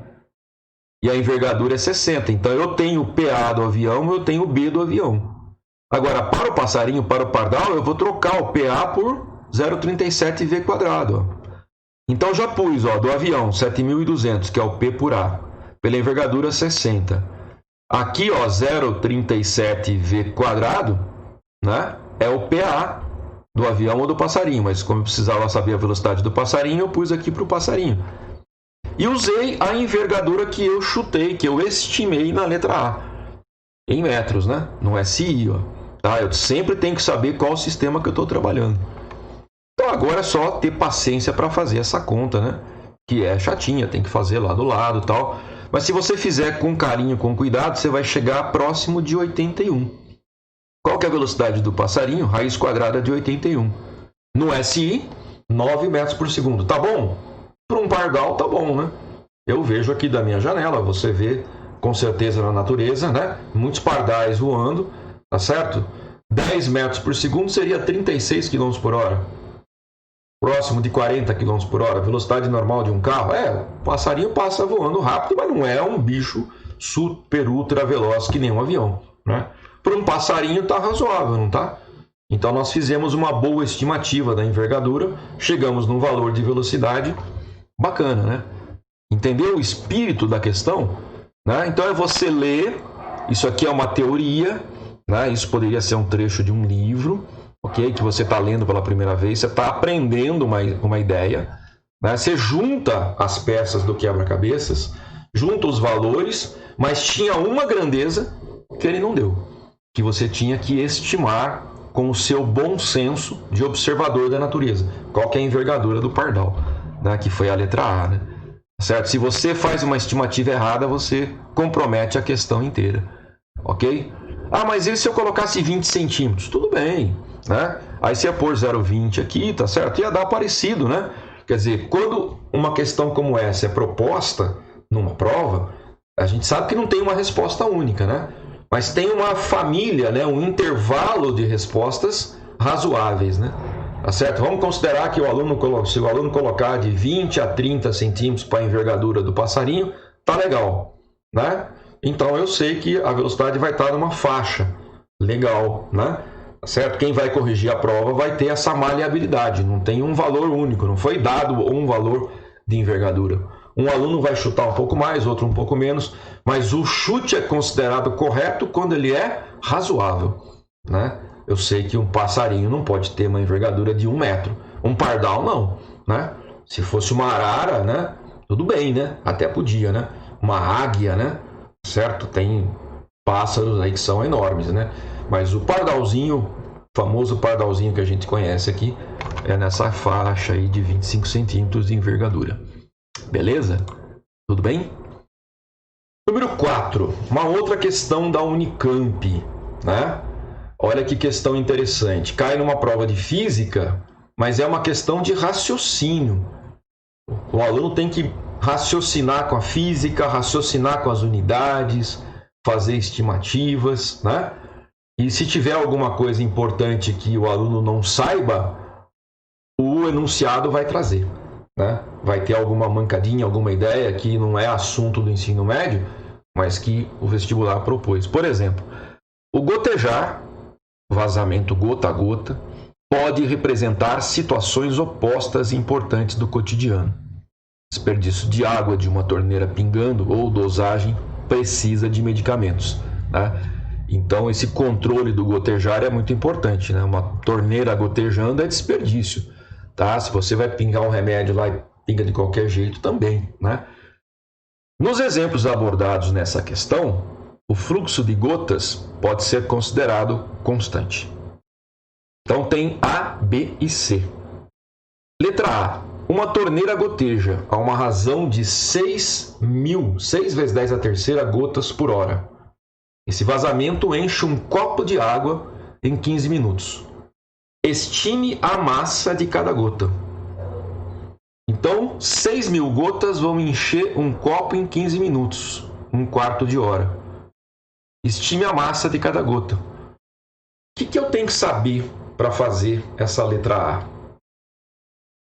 E a envergadura é 60. Então eu tenho o PA do avião, eu tenho o B do avião. Agora, para o passarinho, para o pardal, eu vou trocar o PA por 0,37 V quadrado. Ó. Então já pus, ó, do avião 7.200, que é o P por A. Pela envergadura 60. Aqui, ó, 0,37 V quadrado, né, é o PA do avião ou do passarinho. Mas como eu precisava saber a velocidade do passarinho, eu pus aqui para o passarinho. E usei a envergadura que eu chutei, que eu estimei na letra A. Em metros, né? No SI, ó. Tá? Eu sempre tenho que saber qual sistema que eu estou trabalhando. Então agora é só ter paciência para fazer essa conta, né? Que é chatinha, tem que fazer lá do lado e tal. Mas se você fizer com carinho, com cuidado, você vai chegar próximo de 81. Qual que é a velocidade do passarinho? Raiz quadrada de 81. No SI, 9 metros por segundo. Tá bom? Para um pardal, tá bom, né? Eu vejo aqui da minha janela, você vê com certeza na natureza, né? Muitos pardais voando, tá certo? 10 metros por segundo seria 36 km por hora. Próximo de 40 km por hora, velocidade normal de um carro. O passarinho passa voando rápido, mas não é um bicho super ultra veloz que nem um avião, né? Para um passarinho tá razoável, não tá? Então nós fizemos uma boa estimativa da envergadura, chegamos num valor de velocidade bacana, né? Entendeu o espírito da questão? Né? Então é você ler, isso aqui é uma teoria, né? Isso poderia ser um trecho de um livro, ok? Que você está lendo pela primeira vez, você está aprendendo uma ideia, né? Você junta as peças do quebra-cabeças, junta os valores, mas tinha uma grandeza que ele não deu, que você tinha que estimar com o seu bom senso de observador da natureza. Qual que é a envergadura do pardal, né? Que foi a letra A, né? Certo? Se você faz uma estimativa errada, você compromete a questão inteira, ok? Ah, mas e se eu colocasse 20 centímetros? Tudo bem, né? Aí você ia pôr 0,20 aqui, tá certo? Ia dar parecido, né? Quer dizer, quando uma questão como essa é proposta numa prova, a gente sabe que não tem uma resposta única, né? Mas tem uma família, né? Um intervalo de respostas razoáveis, né? Tá certo? Vamos considerar que se o aluno colocar de 20 a 30 centímetros para a envergadura do passarinho, tá legal, né? Então eu sei que a velocidade vai estar numa faixa, Legal, né? Certo? Quem vai corrigir a prova vai ter essa maleabilidade, não tem um valor único, não foi dado um valor de envergadura. Um aluno vai chutar um pouco mais, outro um pouco menos, mas o chute é considerado correto quando ele é razoável, né? Eu sei que um passarinho não pode ter uma envergadura de 1 metro, um pardal não, né? Se fosse uma arara, né? Tudo bem, né? Até podia, né? Uma águia, né? Certo? Tem pássaros aí que são enormes, né? Mas o pardalzinho, o famoso pardalzinho que a gente conhece aqui, é nessa faixa aí de 25 centímetros de envergadura. Beleza? Tudo bem? Número 4, uma outra questão da Unicamp, né? Olha que questão interessante. Cai numa prova de física, mas é uma questão de raciocínio. O aluno tem que raciocinar com a física, raciocinar com as unidades, fazer estimativas, né? E se tiver alguma coisa importante que o aluno não saiba, o enunciado vai trazer, né? Vai ter alguma mancadinha, alguma ideia que não é assunto do ensino médio, mas que o vestibular propôs. Por exemplo, o gotejar, vazamento gota a gota, pode representar situações opostas e importantes do cotidiano. Desperdício de água de uma torneira pingando ou dosagem precisa de medicamentos, né? Então, esse controle do gotejar é muito importante, né? Uma torneira gotejando é desperdício, tá? Se você vai pingar um remédio lá e pinga de qualquer jeito também, né? Nos exemplos abordados nessa questão, o fluxo de gotas pode ser considerado constante. Então, tem A, B e C. Letra A. Uma torneira goteja a uma razão de 6 vezes 10 a terceira gotas por hora. Esse vazamento enche um copo de água em 15 minutos. Estime a massa de cada gota. Então, 6.000 gotas vão encher um copo em 15 minutos, um quarto de hora. Estime a massa de cada gota. O que eu tenho que saber para fazer essa letra A?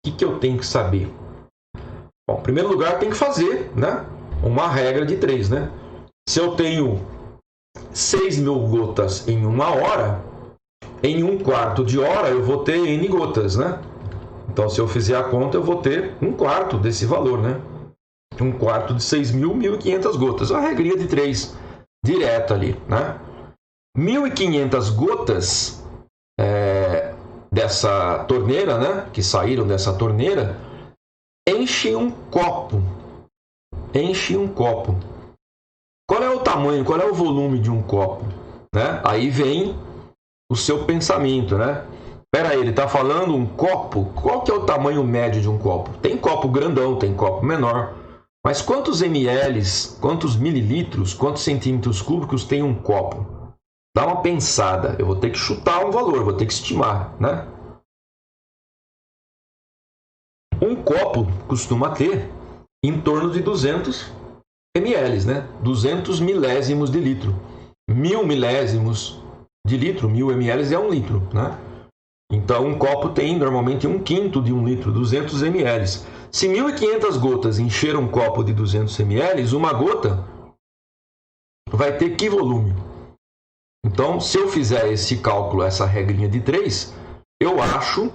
O que eu tenho que saber? Bom, em primeiro lugar, tem que fazer, né, uma regra de 3, né? Se eu tenho 6.000 gotas em 1 hora, em um quarto de hora eu vou ter N gotas, né? Então, se eu fizer a conta, eu vou ter um quarto desse valor, né? Um quarto de 6.000, 1.500 gotas. A regrinha de 3, direto ali, né? 1.500 gotas dessa torneira, né? Que saíram dessa torneira, enche um copo. Enche um copo. Qual é o tamanho, qual é o volume de um copo, né? Aí vem o seu pensamento, né? Espera aí, ele está falando um copo? Qual que é o tamanho médio de um copo? Tem copo grandão, tem copo menor. Mas quantos ml, quantos mililitros, quantos centímetros cúbicos tem um copo? Dá uma pensada. Eu vou ter que chutar um valor, vou ter que estimar, né? Um copo costuma ter em torno de 200 ml, né? 200 milésimos de litro. 1.000 milésimos de litro, 1.000 ml é 1 litro, né? Então, um copo tem normalmente 1/5 de 1 litro, 200 ml. Se 1.500 gotas encher um copo de 200 ml, uma gota vai ter que volume? Então, se eu fizer esse cálculo, essa regrinha de 3, eu acho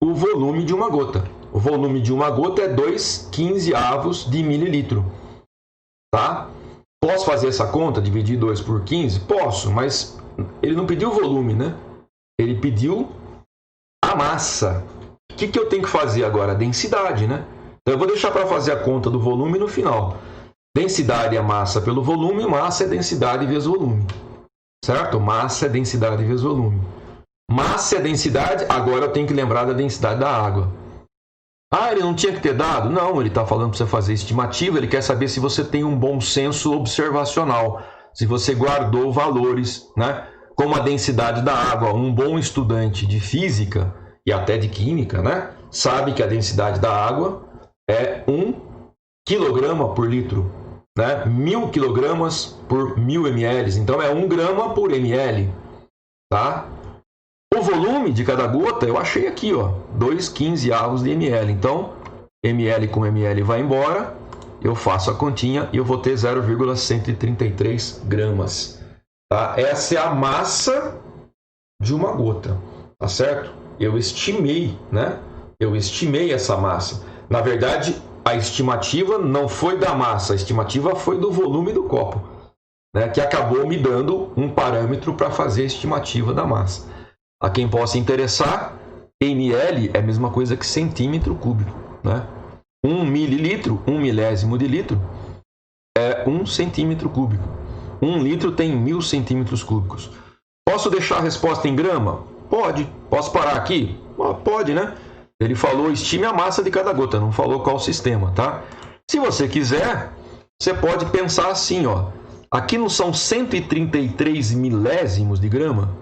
o volume de uma gota. O volume de uma gota é 2/15 de mililitro. Tá? Posso fazer essa conta, dividir 2 por 15? Posso, mas ele não pediu volume, né? Ele pediu a massa. O que eu tenho que fazer agora? Densidade, né? Então eu vou deixar para fazer a conta do volume no final. Densidade é massa pelo volume, massa é densidade vezes volume. Certo? Massa é densidade vezes volume. Massa é densidade, agora eu tenho que lembrar da densidade da água. Ah, ele não tinha que ter dado? Não, ele está falando para você fazer estimativa, ele quer saber se você tem um bom senso observacional, se você guardou valores, né? Como a densidade da água. Um bom estudante de física e até de química, né, sabe que a densidade da água é 1 kg por litro, né? 1.000 kg por 1.000 ml, então é 1 grama por ml, tá? O volume de cada gota eu achei aqui, ó, 2/15 de ml. Então, ml com ml vai embora, eu faço a continha e eu vou ter 0,133 gramas. Tá? Essa é a massa de uma gota, tá certo? Eu estimei, né? Eu estimei essa massa. Na verdade, a estimativa não foi da massa, a estimativa foi do volume do copo, né? Que acabou me dando um parâmetro para fazer a estimativa da massa. A quem possa interessar, ml é a mesma coisa que centímetro cúbico, né? 1 mililitro, 1 milésimo de litro, é 1 centímetro cúbico. 1 litro tem 1000 centímetros cúbicos. Posso deixar a resposta em grama? Pode. Posso parar aqui? Pode, né? Ele falou estime a massa de cada gota, não falou qual sistema, tá? Se você quiser, você pode pensar assim, ó. Aqui não são 133 milésimos de grama?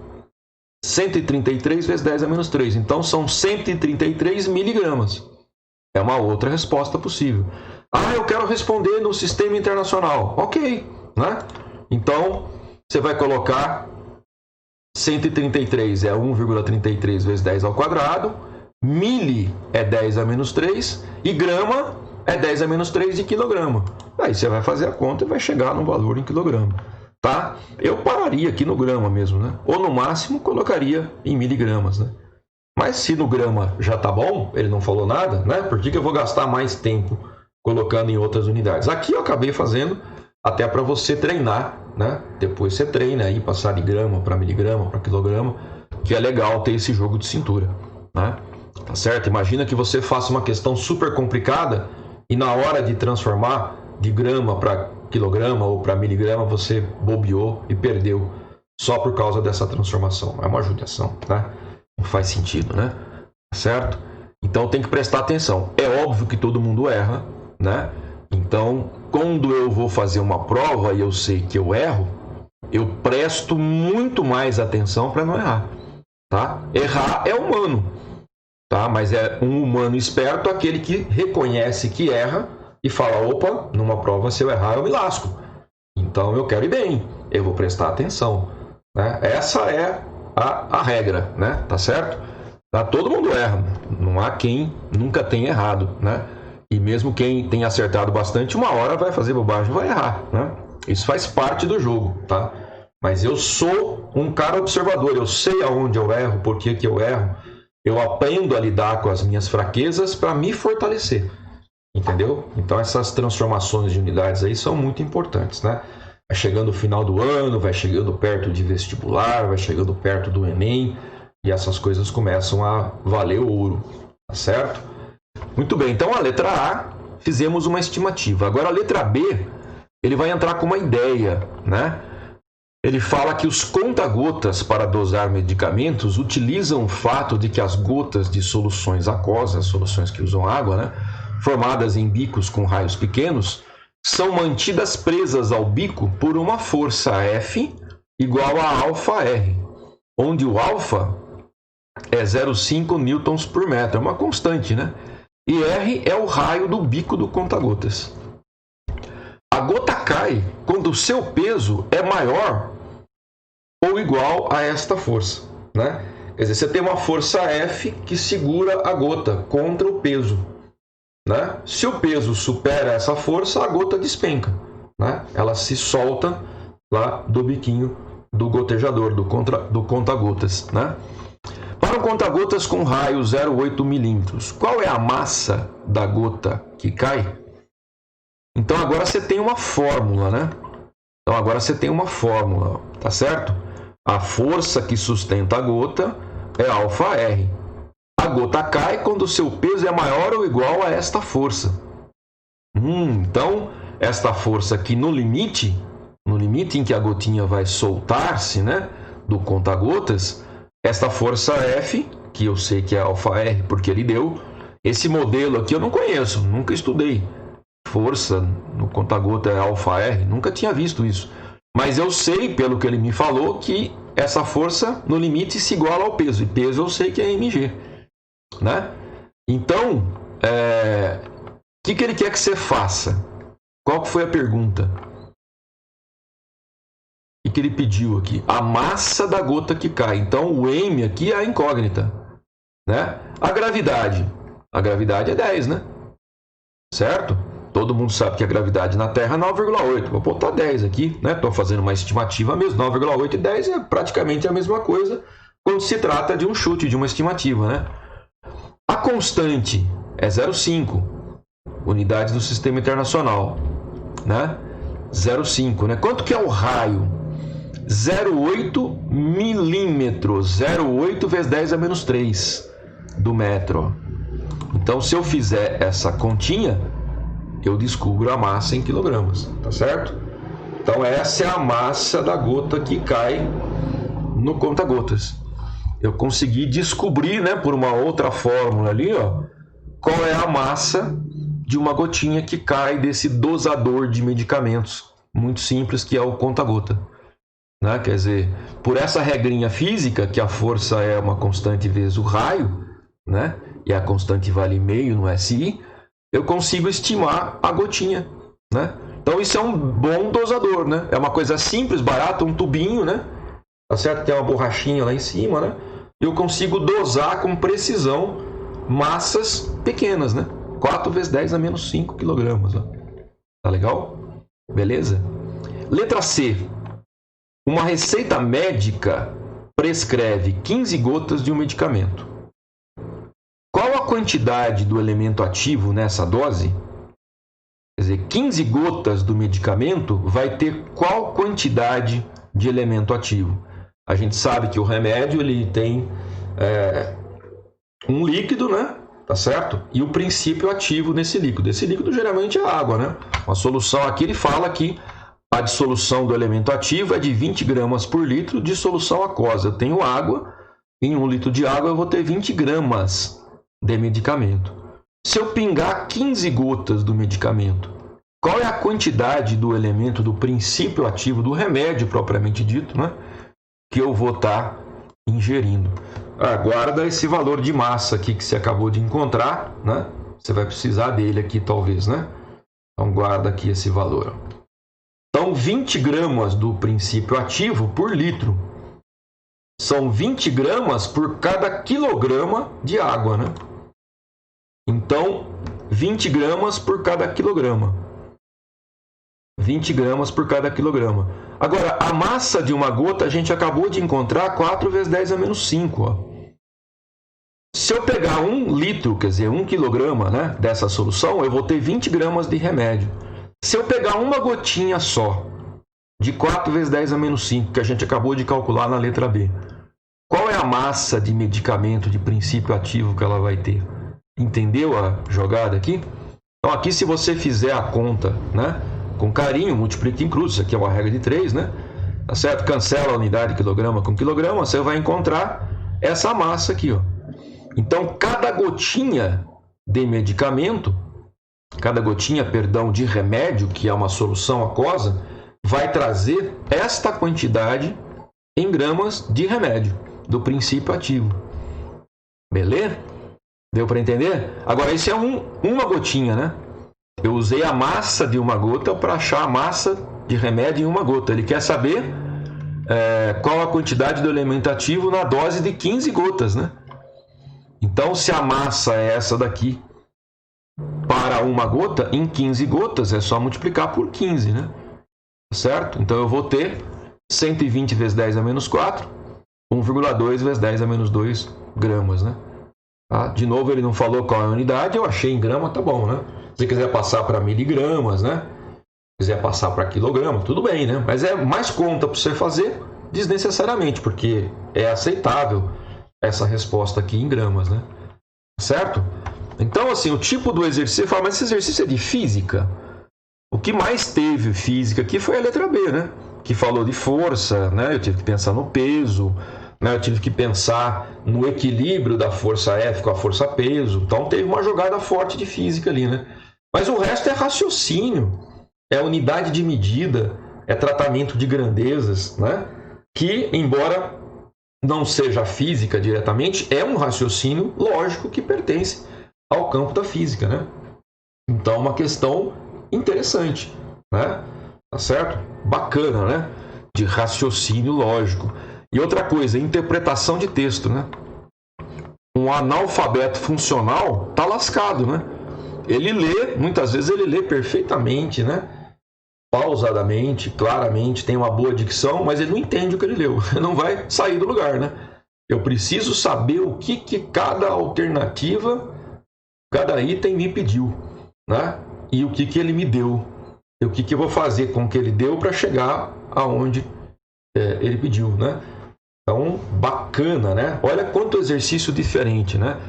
133 vezes 10 a menos 3. Então, são 133 miligramas. É uma outra resposta possível. Ah, eu quero responder no sistema internacional. Ok, né? Então, você vai colocar 133 é 1,33 vezes 10 ao quadrado. Mili é 10 a menos 3. E grama é 10 a menos 3 de quilograma. Aí você vai fazer a conta e vai chegar no valor em quilograma. Tá? Eu pararia aqui no grama mesmo, né? Ou no máximo colocaria em miligramas, né? Mas se no grama já tá bom, ele não falou nada, né? Por que eu vou gastar mais tempo colocando em outras unidades? Aqui eu acabei fazendo até para você treinar, né? Depois você treina aí, passar de grama para miligrama, para quilograma, que é legal ter esse jogo de cintura, né? Tá certo? Imagina que você faça uma questão super complicada e na hora de transformar de grama para quilograma ou para miligrama você bobeou e perdeu só por causa dessa transformação. É uma judiação, né? Não faz sentido, né? Certo? Então tem que prestar atenção. É óbvio que todo mundo erra, né? Então, quando eu vou fazer uma prova e eu sei que eu erro, eu presto muito mais atenção para não errar, tá? Errar é humano, tá? Mas é um humano esperto aquele que reconhece que erra e fala, opa, numa prova se eu errar eu me lasco. Então eu quero ir bem, eu vou prestar atenção, né? Essa é a regra, né? Tá certo? Tá? Todo mundo erra, não há quem nunca tenha errado, né? E mesmo quem tem acertado bastante, uma hora vai fazer bobagem, vai errar, né? Isso faz parte do jogo, tá? Mas eu sou um cara observador, eu sei aonde eu erro, por que eu erro. Eu aprendo a lidar com as minhas fraquezas para me fortalecer, entendeu? Então essas transformações de unidades aí são muito importantes, né? Vai chegando o final do ano, vai chegando perto de vestibular, vai chegando perto do Enem, e essas coisas começam a valer ouro, tá certo? Muito bem, então a letra A, fizemos uma estimativa. Agora a letra B, ele vai entrar com uma ideia, né? Ele fala que os conta-gotas para dosar medicamentos utilizam o fato de que as gotas de soluções aquosas, soluções que usam água, né? Formadas em bicos com raios pequenos, são mantidas presas ao bico por uma força F igual a alfa R, onde o alfa é 0,5 newtons por metro, é uma constante, né? E R é o raio do bico do conta-gotas. A gota cai quando o seu peso é maior ou igual a esta força, né? Quer dizer, você tem uma força F que segura a gota contra o peso, né? Se o peso supera essa força, a gota despenca, né? Ela se solta lá do biquinho do gotejador, do conta-gotas, né? Para um conta-gotas com raio 0,8 milímetros, qual é a massa da gota que cai? Então agora você tem uma fórmula, né? Então agora você tem uma fórmula, tá certo? A força que sustenta a gota é alfa R. A gota cai quando o seu peso é maior ou igual a esta força. Então, esta força aqui no limite em que a gotinha vai soltar-se, né, do conta-gotas, esta força F, que eu sei que é alfa R porque ele deu, esse modelo aqui eu não conheço, nunca estudei. Força no conta-gota é alfa R, nunca tinha visto isso. Mas eu sei, pelo que ele me falou, que essa força no limite se iguala ao peso. E peso eu sei que é mg, né? Então, o que ele quer que você faça? Qual que foi a pergunta? O que ele pediu aqui? A massa da gota que cai. Então, o M aqui é a incógnita, né? A gravidade é 10, né? Certo? Todo mundo sabe que a gravidade na Terra é 9,8. Vou botar 10 aqui, né? Estou fazendo uma estimativa mesmo. 9,8 e 10 é praticamente a mesma coisa quando se trata de um chute, de uma estimativa, né? A constante é 0,5 unidades do Sistema Internacional, né? 0,5, né? Quanto que é o raio? 0,8 milímetros. 0,8 vezes 10 a menos 3 do metro. Então, se eu fizer essa continha, eu descubro a massa em quilogramas, tá certo? Então, essa é a massa da gota que cai no conta-gotas. Eu consegui descobrir, né, por uma outra fórmula ali, ó, qual é a massa de uma gotinha que cai desse dosador de medicamentos, muito simples, que é o conta-gota. Né? Quer dizer, por essa regrinha física, que a força é uma constante vezes o raio, né? E a constante vale meio no SI, eu consigo estimar a gotinha, né? Então isso é um bom dosador, né? É uma coisa simples, barata, um tubinho, né? Tá certo? Tem uma borrachinha lá em cima, né? Eu consigo dosar com precisão massas pequenas, né? 4 vezes 10 a menos 5 quilogramas. Ó. Tá legal? Beleza? Letra C. Uma receita médica prescreve 15 gotas de um medicamento. Qual a quantidade do elemento ativo nessa dose? Quer dizer, 15 gotas do medicamento vai ter qual quantidade de elemento ativo? A gente sabe que o remédio ele tem um líquido, né? Tá certo? E o princípio ativo nesse líquido. Esse líquido geralmente é água, né? Uma solução aqui ele fala que a dissolução do elemento ativo é de 20 gramas por litro de solução aquosa. Eu tenho água, em 1 litro de água eu vou ter 20 gramas de medicamento. Se eu pingar 15 gotas do medicamento, qual é a quantidade do elemento do princípio ativo do remédio propriamente dito, né? Que eu vou estar ingerindo? Guarda esse valor de massa aqui que você acabou de encontrar, né? Você vai precisar dele aqui talvez, né? Então guarda aqui esse valor. Então 20 gramas do princípio ativo por litro. São 20 gramas por cada quilograma de água, né? Então 20 gramas por cada quilograma. 20 gramas por cada quilograma. Agora, a massa de uma gota a gente acabou de encontrar 4 vezes 10 a menos 5. Ó. Se eu pegar 1 litro, quer dizer, 1 quilograma, né, dessa solução, eu vou ter 20 gramas de remédio. Se eu pegar uma gotinha só, de 4 vezes 10 a menos 5, que a gente acabou de calcular na letra B, qual é a massa de medicamento de princípio ativo que ela vai ter? Entendeu a jogada aqui? Então aqui, se você fizer a conta, né, com carinho, multiplica em cruz, isso aqui é uma regra de 3, né? Tá certo? Cancela a unidade quilograma com quilograma, você vai encontrar essa massa aqui, ó. Então, cada gotinha de medicamento, de remédio, que é uma solução aquosa, vai trazer esta quantidade em gramas de remédio, do princípio ativo. Beleza? Deu para entender? Agora, isso é uma gotinha, né? Eu usei a massa de uma gota para achar a massa de remédio em uma gota. Ele quer saber qual a quantidade do elemento ativo na dose de 15 gotas, né? Então, se a massa é essa daqui para uma gota, em 15 gotas é só multiplicar por 15, né? Certo? Então, eu vou ter 120 vezes 10 a menos 4, 1,2 vezes 10 a menos 2 gramas, né? Tá? De novo, ele não falou qual é a unidade, eu achei em grama, tá bom, né? Se quiser passar para miligramas, né? Se quiser passar para quilograma, tudo bem, né? Mas é mais conta para você fazer desnecessariamente, porque é aceitável essa resposta aqui em gramas, né? Certo? Então, assim, o tipo do exercício, fala, mas esse exercício é de física? O que mais teve física aqui foi a letra B, né? Que falou de força, né? Eu tive que pensar no peso, né? Eu tive que pensar no equilíbrio da força F com a força peso. Então, teve uma jogada forte de física ali, né? Mas o resto é raciocínio, é unidade de medida, é tratamento de grandezas, né? Que, embora não seja física diretamente, é um raciocínio lógico que pertence ao campo da física, né? Então, uma questão interessante, né? Tá certo? Bacana, né? De raciocínio lógico. E outra coisa, interpretação de texto, né? Um analfabeto funcional tá lascado, né? ele lê, muitas vezes ele lê perfeitamente, né? Pausadamente, claramente, tem uma boa dicção, mas ele não entende o que ele leu, não vai sair do lugar, né? Eu preciso saber o que cada alternativa, cada item me pediu, né? E o que ele me deu, e o que eu vou fazer com o que ele deu para chegar aonde ele pediu, né? Então, bacana, né? Olha quanto exercício diferente, né?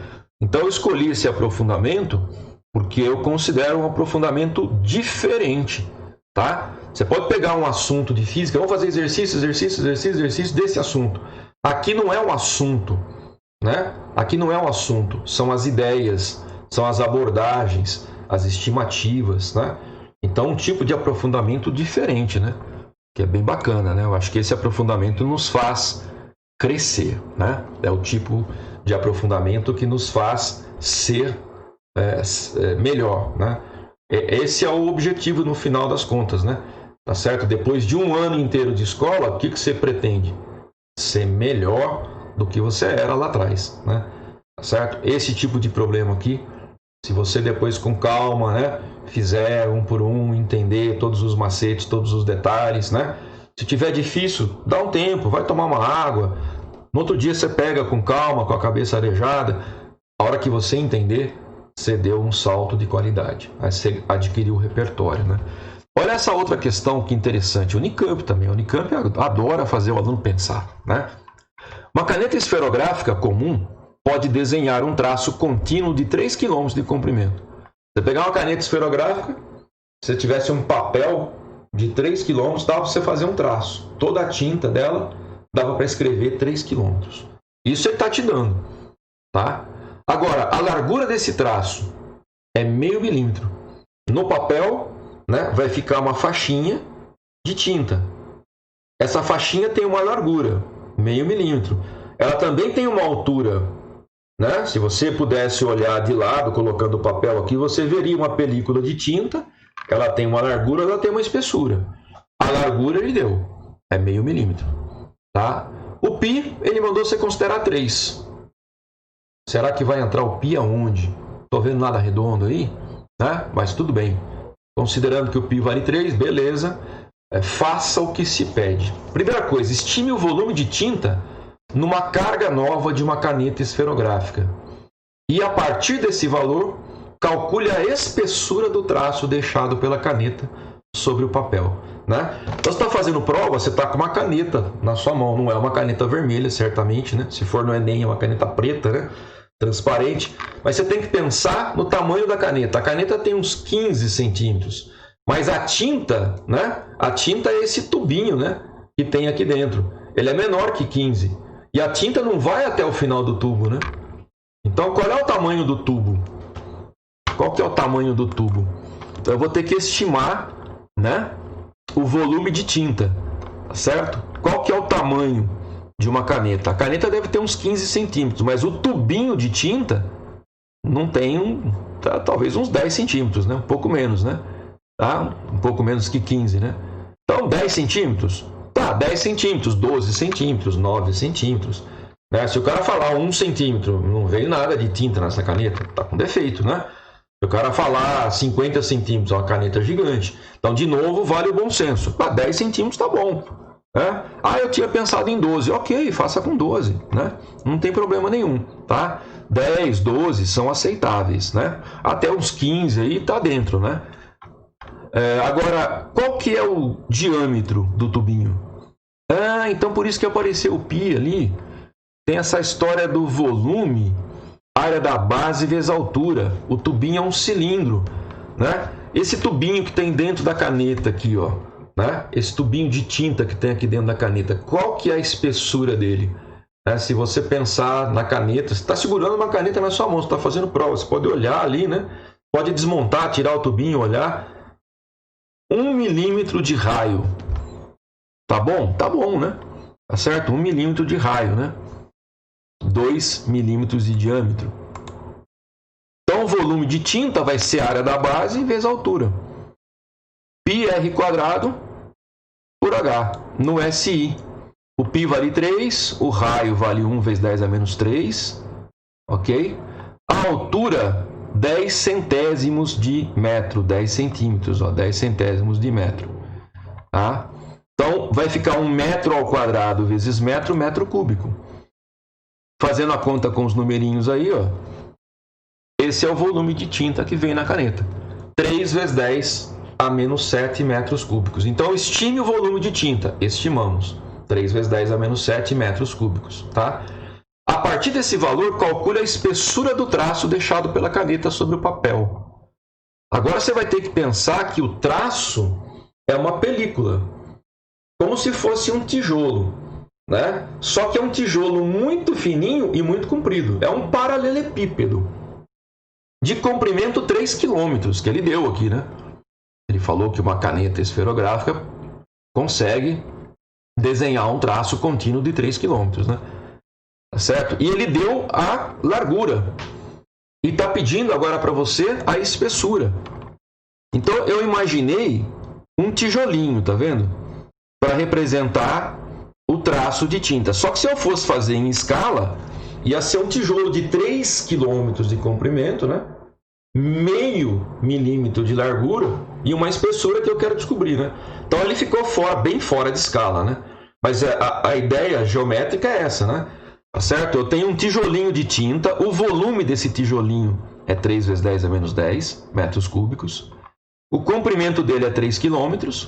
Então, eu escolhi esse aprofundamento porque eu considero um aprofundamento diferente, tá? Você pode pegar um assunto de física, vamos fazer exercício desse assunto. Aqui não é um assunto, né? Aqui não é um assunto, são as ideias, são as abordagens, as estimativas, né? Então, um tipo de aprofundamento diferente, né? Que é bem bacana, né? Eu acho que esse aprofundamento nos faz crescer, né? É o tipo de aprofundamento que nos faz ser melhor, né? Esse é o objetivo no final das contas, né? Tá certo? Depois de um ano inteiro de escola, o que você pretende? Ser melhor do que você era lá atrás, né? Tá certo? Esse tipo de problema aqui, se você depois com calma, né, fizer um por um, entender todos os macetes, todos os detalhes, né? Se tiver difícil, dá um tempo, vai tomar uma água. No outro dia você pega com calma, com a cabeça arejada. A hora que você entender, você deu um salto de qualidade. Aí você adquiriu o repertório, né? Olha essa outra questão que interessante. O Unicamp também. O Unicamp adora fazer o aluno pensar, né? Uma caneta esferográfica comum pode desenhar um traço contínuo de 3 km de comprimento. Você pegar uma caneta esferográfica, se tivesse um papel de 3 km, dava para você fazer um traço. Toda a tinta dela dava para escrever 3 km. Isso ele está te dando, tá? Agora, a largura desse traço é meio milímetro. No papel, né, vai ficar uma faixinha de tinta. Essa faixinha tem uma largura, meio milímetro. Ela também tem uma altura, né? Se você pudesse olhar de lado, colocando o papel aqui, você veria uma película de tinta. Ela tem uma largura, ela tem uma espessura. A largura ele deu, é meio milímetro, tá? O π, ele mandou você considerar 3. Será que vai entrar o π aonde? Tô vendo nada redondo aí, né? Mas tudo bem. Considerando que o π vale 3, beleza. Faça o que se pede. Primeira coisa, estime o volume de tinta numa carga nova de uma caneta esferográfica. E a partir desse valor, calcule a espessura do traço deixado pela caneta sobre o papel, né? Então, você está fazendo prova, você está com uma caneta na sua mão. Não é uma caneta vermelha, certamente, né? Se for no Enem, é uma caneta preta, né? Transparente. Mas você tem que pensar no tamanho da caneta. A caneta tem uns 15 centímetros. Mas a tinta, né? A tinta é esse tubinho, né? Que tem aqui dentro. Ele é menor que 15. E a tinta não vai até o final do tubo, né? Então, qual é o tamanho do tubo? Qual que é o tamanho do tubo? Então, eu vou ter que estimar, né, o volume de tinta, certo? Qual que é o tamanho de uma caneta? A caneta deve ter uns 15 centímetros, mas o tubinho de tinta não tem, talvez uns 10 centímetros, né? Um pouco menos, né? Tá? Um pouco menos que 15, né? Então, 10 centímetros? Tá, 10 centímetros, 12 centímetros, 9 centímetros. Né? Se o cara falar 1 centímetro, não veio nada de tinta nessa caneta, tá com defeito, né? Se o cara falar 50 centímetros, é uma caneta gigante. Então, de novo, vale o bom senso. 10 centímetros tá bom. Né? Eu tinha pensado em 12. Ok, faça com 12. Né? Não tem problema nenhum. Tá? 10, 12 são aceitáveis. Né? Até uns 15 aí tá dentro. Né? Agora, qual que é o diâmetro do tubinho? Então por isso que apareceu o π ali. Tem essa história do volume, área da base vezes a altura. O tubinho é um cilindro, né? Esse tubinho que tem dentro da caneta aqui, ó, né? Esse tubinho de tinta que tem aqui dentro da caneta, qual que é a espessura dele? Se você pensar na caneta, você está segurando uma caneta na sua mão, você está fazendo prova, você pode olhar ali, né? Pode desmontar, tirar o tubinho, olhar. 1 milímetro de raio. Tá bom? Tá bom, né? Tá certo? 1 milímetro de raio, né? 2 milímetros de diâmetro. Então, o volume de tinta vai ser a área da base vezes a altura. πr² por h, no SI. O π vale 3, o raio vale 1 vezes 10 a menos 3. Ok? A altura 10 centésimos de metro, 10 centímetros, ó, 10 centésimos de metro. Tá? Então, vai ficar 1 metro ao quadrado vezes metro, metro cúbico. Fazendo a conta com os numerinhos aí, ó, esse é o volume de tinta que vem na caneta. 3 vezes 10 a menos 7 metros cúbicos. Então, estime o volume de tinta. Estimamos. 3 vezes 10 a menos 7 metros cúbicos. Tá? A partir desse valor, calcule a espessura do traço deixado pela caneta sobre o papel. Agora, você vai ter que pensar que o traço é uma película. Como se fosse um tijolo. Né? Só que é um tijolo muito fininho e muito comprido. É um paralelepípedo. De comprimento 3 km, que ele deu aqui, né? Ele falou que uma caneta esferográfica consegue desenhar um traço contínuo de 3 km, né? Tá certo? E ele deu a largura. E está pedindo agora para você a espessura. Então, eu imaginei um tijolinho, tá vendo? Para representar o traço de tinta. Só que se eu fosse fazer em escala, ia ser um tijolo de 3 km de comprimento, né? Meio milímetro de largura e uma espessura que eu quero descobrir, né? Então ele ficou bem fora de escala, né? Mas a ideia geométrica é essa, né? Tá certo? Eu tenho um tijolinho de tinta, o volume desse tijolinho é 3 vezes 10 a menos 10 metros cúbicos. O comprimento dele é 3 km.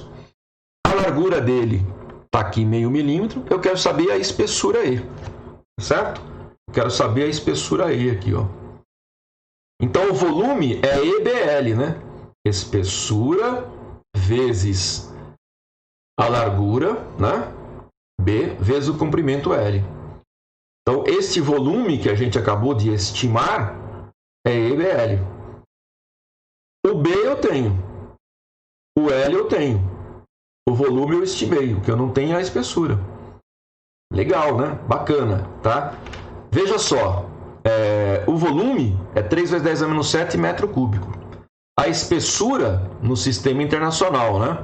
A largura dele está aqui meio milímetro. Eu quero saber a espessura E, certo? Quero saber a espessura E aqui, ó. Então, o volume é EBL, né? Espessura vezes a largura, né? B, vezes o comprimento L. Então, este volume que a gente acabou de estimar é EBL. O B eu tenho. O L eu tenho. O volume eu estimei. O que eu não tenho é a espessura. Legal, né? Bacana, tá? Veja só. O volume é 3 vezes 10 a menos 7 metro cúbico. A espessura no sistema internacional, né?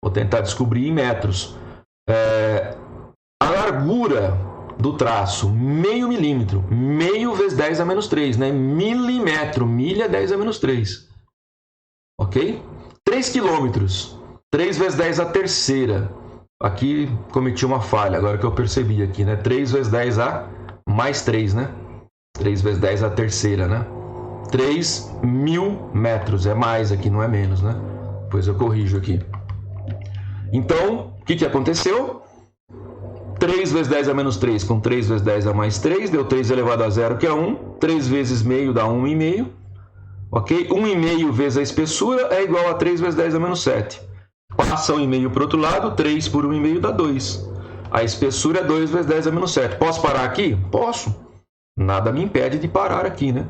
Vou tentar descobrir em metros. A largura do traço, meio milímetro. Meio vezes 10 a menos 3, né? Milímetro. Milha 10 a menos 3. Ok? 3 quilômetros. 3 vezes 10 a terceira. Aqui cometi uma falha, agora que eu percebi aqui, né? 3 vezes 10 a mais 3, né? 3 vezes 10 a terceira, né? 3.000 metros. É mais aqui, não é menos, né? Depois eu corrijo aqui. Então, o que aconteceu? 3 vezes 10 a menos 3 com 3 vezes 10 a mais 3, deu 3 elevado a 0, que é 1. 3 vezes meio dá 1,5. Ok? 1,5 vezes a espessura é igual a 3 vezes 10 a menos 7. Passa 1,5 para o outro lado, 3 por 1,5 dá 2. A espessura é 2 vezes 10 a menos 7. Posso parar aqui? Posso. Nada me impede de parar aqui, né?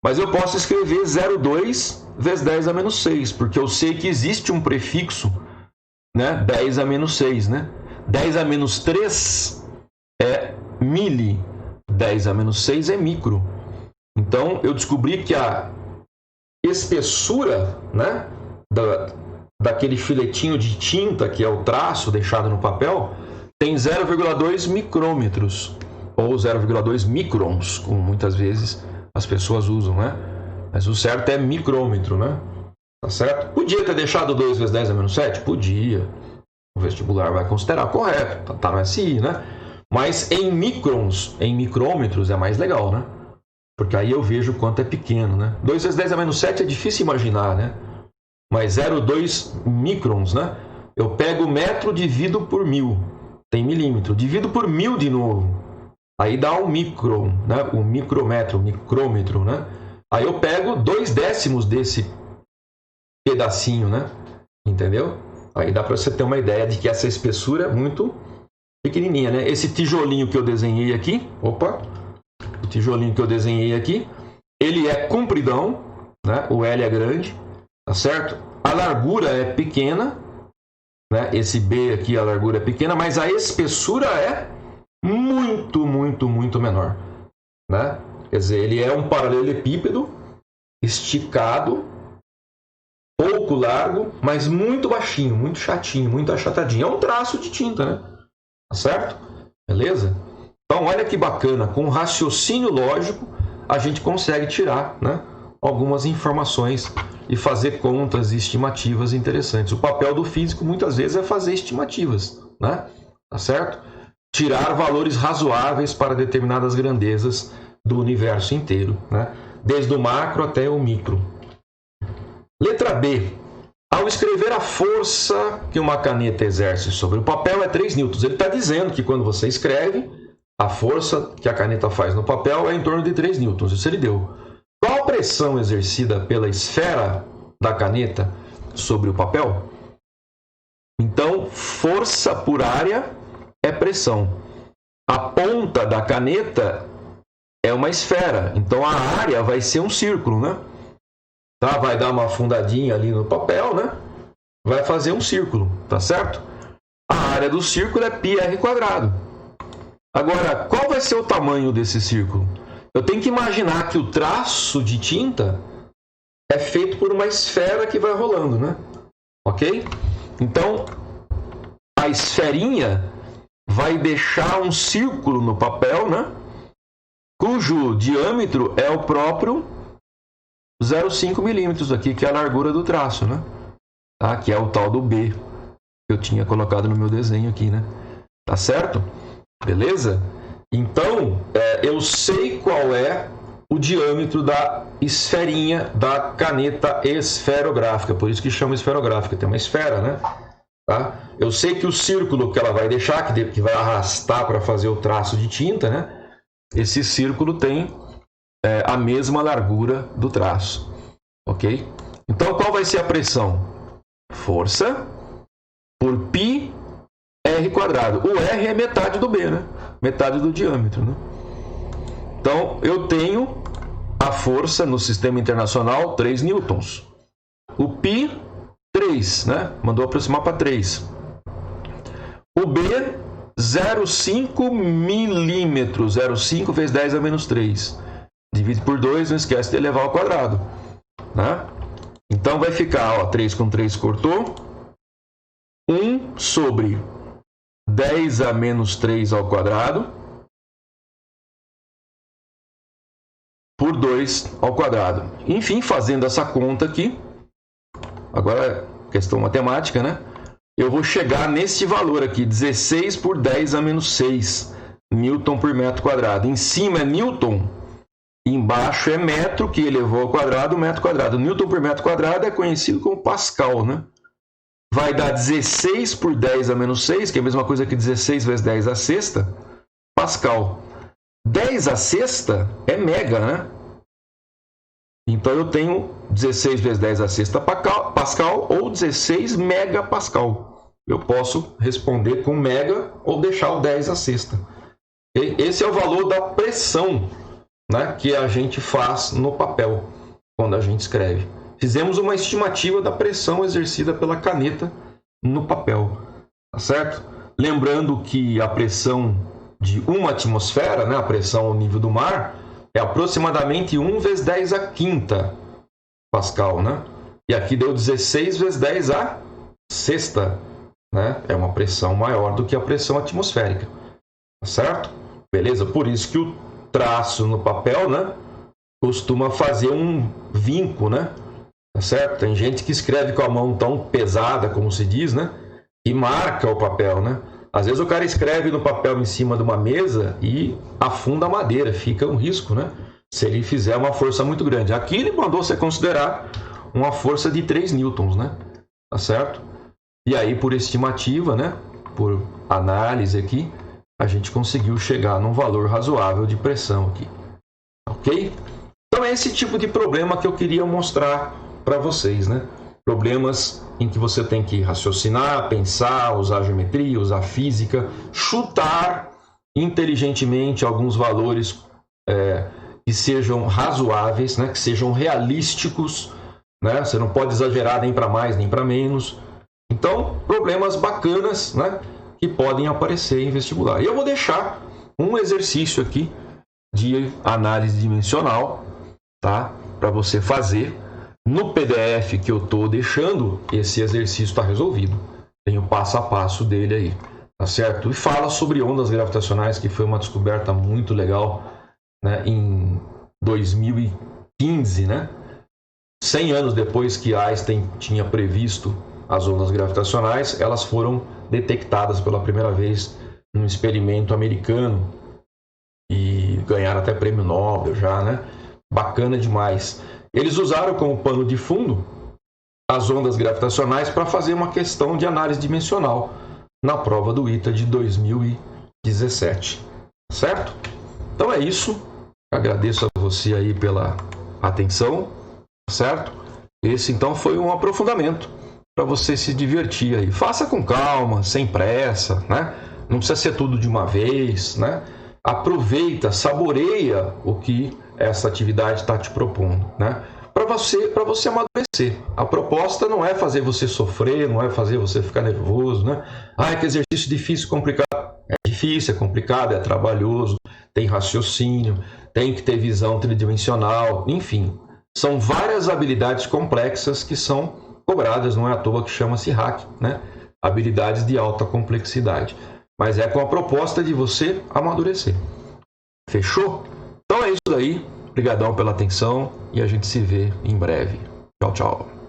Mas eu posso escrever 0,2 vezes 10 a menos 6, porque eu sei que existe um prefixo, né? 10 a menos 6, né? 10 a menos 3 é mili, 10 a menos 6 é micro. Então, eu descobri que a espessura, né, daquele filetinho de tinta, que é o traço deixado no papel, tem 0,2 micrômetros, ou 0,2 microns, como muitas vezes as pessoas usam, né? Mas o certo é micrômetro, né? Tá certo? Podia ter deixado 2 vezes 10 a menos 7? Podia. O vestibular vai considerar correto, tá no SI, né? Mas em microns, em micrômetros é mais legal, né? Porque aí eu vejo o quanto é pequeno, né? 2 vezes 10 a menos 7 é difícil imaginar, né? Mas 0,2 microns, né? Eu pego metro, divido por 1000. Tem milímetro. Divido por 1000 de novo. Aí dá um micron, né? O micrômetro, micrômetro, né? Aí eu pego 2/10 desse pedacinho, né? Entendeu? Aí dá para você ter uma ideia de que essa espessura é muito pequenininha, né? Esse tijolinho que eu desenhei aqui, o tijolinho que eu desenhei aqui, ele é compridão, né? O L é grande, tá certo? A largura é pequena, né? Esse B aqui, a largura é pequena, mas a espessura é muito, muito, muito menor, né? Quer dizer, ele é um paralelepípedo esticado, pouco largo, mas muito baixinho, muito chatinho, muito achatadinho. É um traço de tinta, né? Tá certo? Beleza? Então, olha que bacana. Com raciocínio lógico, a gente consegue tirar, né, algumas informações e fazer contas e estimativas interessantes. O papel do físico muitas vezes é fazer estimativas, né? Tá certo? Tirar valores razoáveis para determinadas grandezas do universo inteiro, né? Desde o macro até o micro. Letra B. Ao escrever a força que uma caneta exerce sobre o papel é 3 newtons. Ele está dizendo que quando você escreve, a força que a caneta faz no papel é em torno de 3 newtons. Isso ele deu. Qual a pressão exercida pela esfera da caneta sobre o papel? Então, força por área é pressão. A ponta da caneta é uma esfera. Então, a área vai ser um círculo, né? Tá? Vai dar uma afundadinha ali no papel, né? Vai fazer um círculo, tá certo? A área do círculo é πr². Agora, qual vai ser o tamanho desse círculo? Eu tenho que imaginar que o traço de tinta é feito por uma esfera que vai rolando, né? Ok? Então, a esferinha vai deixar um círculo no papel, né? Cujo diâmetro é o próprio 0,5 milímetros aqui, que é a largura do traço, né? Tá? Que é o tal do B que eu tinha colocado no meu desenho aqui, né? Tá certo? Beleza? Então, eu sei qual é o diâmetro da esferinha da caneta esferográfica, por isso que chama esferográfica, tem uma esfera, né? Tá? Eu sei que o círculo que ela vai deixar, que vai arrastar para fazer o traço de tinta, né? Esse círculo tem a mesma largura do traço, ok? Então, qual vai ser a pressão? Força por πr². O R é metade do B, né? Metade do diâmetro, né? Então, eu tenho a força no sistema internacional 3 newtons. O π, 3, né? Mandou aproximar para 3. O B, 0,5 milímetros. 0,5 vezes 10 a menos 3. Divide por 2, não esquece de elevar ao quadrado, né? Então, vai ficar, ó, 3 com 3 cortou. 1 sobre 10 a menos 3 ao quadrado por 2 ao quadrado. Enfim, fazendo essa conta aqui, agora questão matemática, né? Eu vou chegar neste valor aqui, 16 por 10 a menos 6 Newton por metro quadrado. Em cima é Newton, embaixo é metro, que elevou ao quadrado, metro quadrado. Newton por metro quadrado é conhecido como Pascal, né? Vai dar 16 por 10 a menos 6, que é a mesma coisa que 16 vezes 10 a sexta, Pascal. 10 a sexta é mega, né? Então eu tenho 16 vezes 10 a sexta Pascal ou 16 megapascal. Eu posso responder com mega ou deixar o 10 a sexta. Esse é o valor da pressão, né, que a gente faz no papel quando a gente escreve. Fizemos uma estimativa da pressão exercida pela caneta no papel, tá certo? Lembrando que a pressão de uma atmosfera, né, a pressão ao nível do mar, é aproximadamente 1 vezes 10 a quinta Pascal, né? E aqui deu 16 vezes 10 a sexta, né? É uma pressão maior do que a pressão atmosférica, tá certo? Beleza? Por isso que o traço no papel, né, costuma fazer um vinco, né? Tá certo? Tem gente que escreve com a mão tão pesada, como se diz, né? E marca o papel, né? Às vezes o cara escreve no papel em cima de uma mesa e afunda a madeira, fica um risco, né? Se ele fizer uma força muito grande. Aqui ele mandou você considerar uma força de 3 newtons, né? Tá certo? E aí, por estimativa, né? Por análise aqui, a gente conseguiu chegar num valor razoável de pressão aqui. Ok? Então é esse tipo de problema que eu queria mostrar para vocês, né? Problemas em que você tem que raciocinar, pensar, usar geometria, usar física, chutar inteligentemente alguns valores que sejam razoáveis, né? Que sejam realísticos, né? Você não pode exagerar nem para mais nem para menos. Então, problemas bacanas, né? Que podem aparecer em vestibular. E eu vou deixar um exercício aqui de análise dimensional, tá? Para você fazer. No PDF que eu estou deixando, esse exercício está resolvido. Tem o passo a passo dele aí, tá certo? E fala sobre ondas gravitacionais, que foi uma descoberta muito legal, né, em 2015, né? 100 anos depois que Einstein tinha previsto as ondas gravitacionais, elas foram detectadas pela primeira vez num experimento americano e ganharam até prêmio Nobel já, né? Bacana demais. Eles usaram como pano de fundo as ondas gravitacionais para fazer uma questão de análise dimensional na prova do ITA de 2017, certo? Então é isso. Agradeço a você aí pela atenção, certo? Esse então foi um aprofundamento para você se divertir aí. Faça com calma, sem pressa, né? Não precisa ser tudo de uma vez, né? Aproveita, saboreia o que essa atividade está te propondo, né? Para você amadurecer. A proposta não é fazer você sofrer, não é fazer você ficar nervoso, né? Ah, que exercício difícil, complicado. É difícil, é complicado, é trabalhoso, tem raciocínio, tem que ter visão tridimensional, enfim. São várias habilidades complexas que são cobradas, não é à toa que chama-se hack, né? Habilidades de alta complexidade. Mas é com a proposta de você amadurecer. Fechou? Então é isso aí. Obrigadão pela atenção e a gente se vê em breve. Tchau, tchau.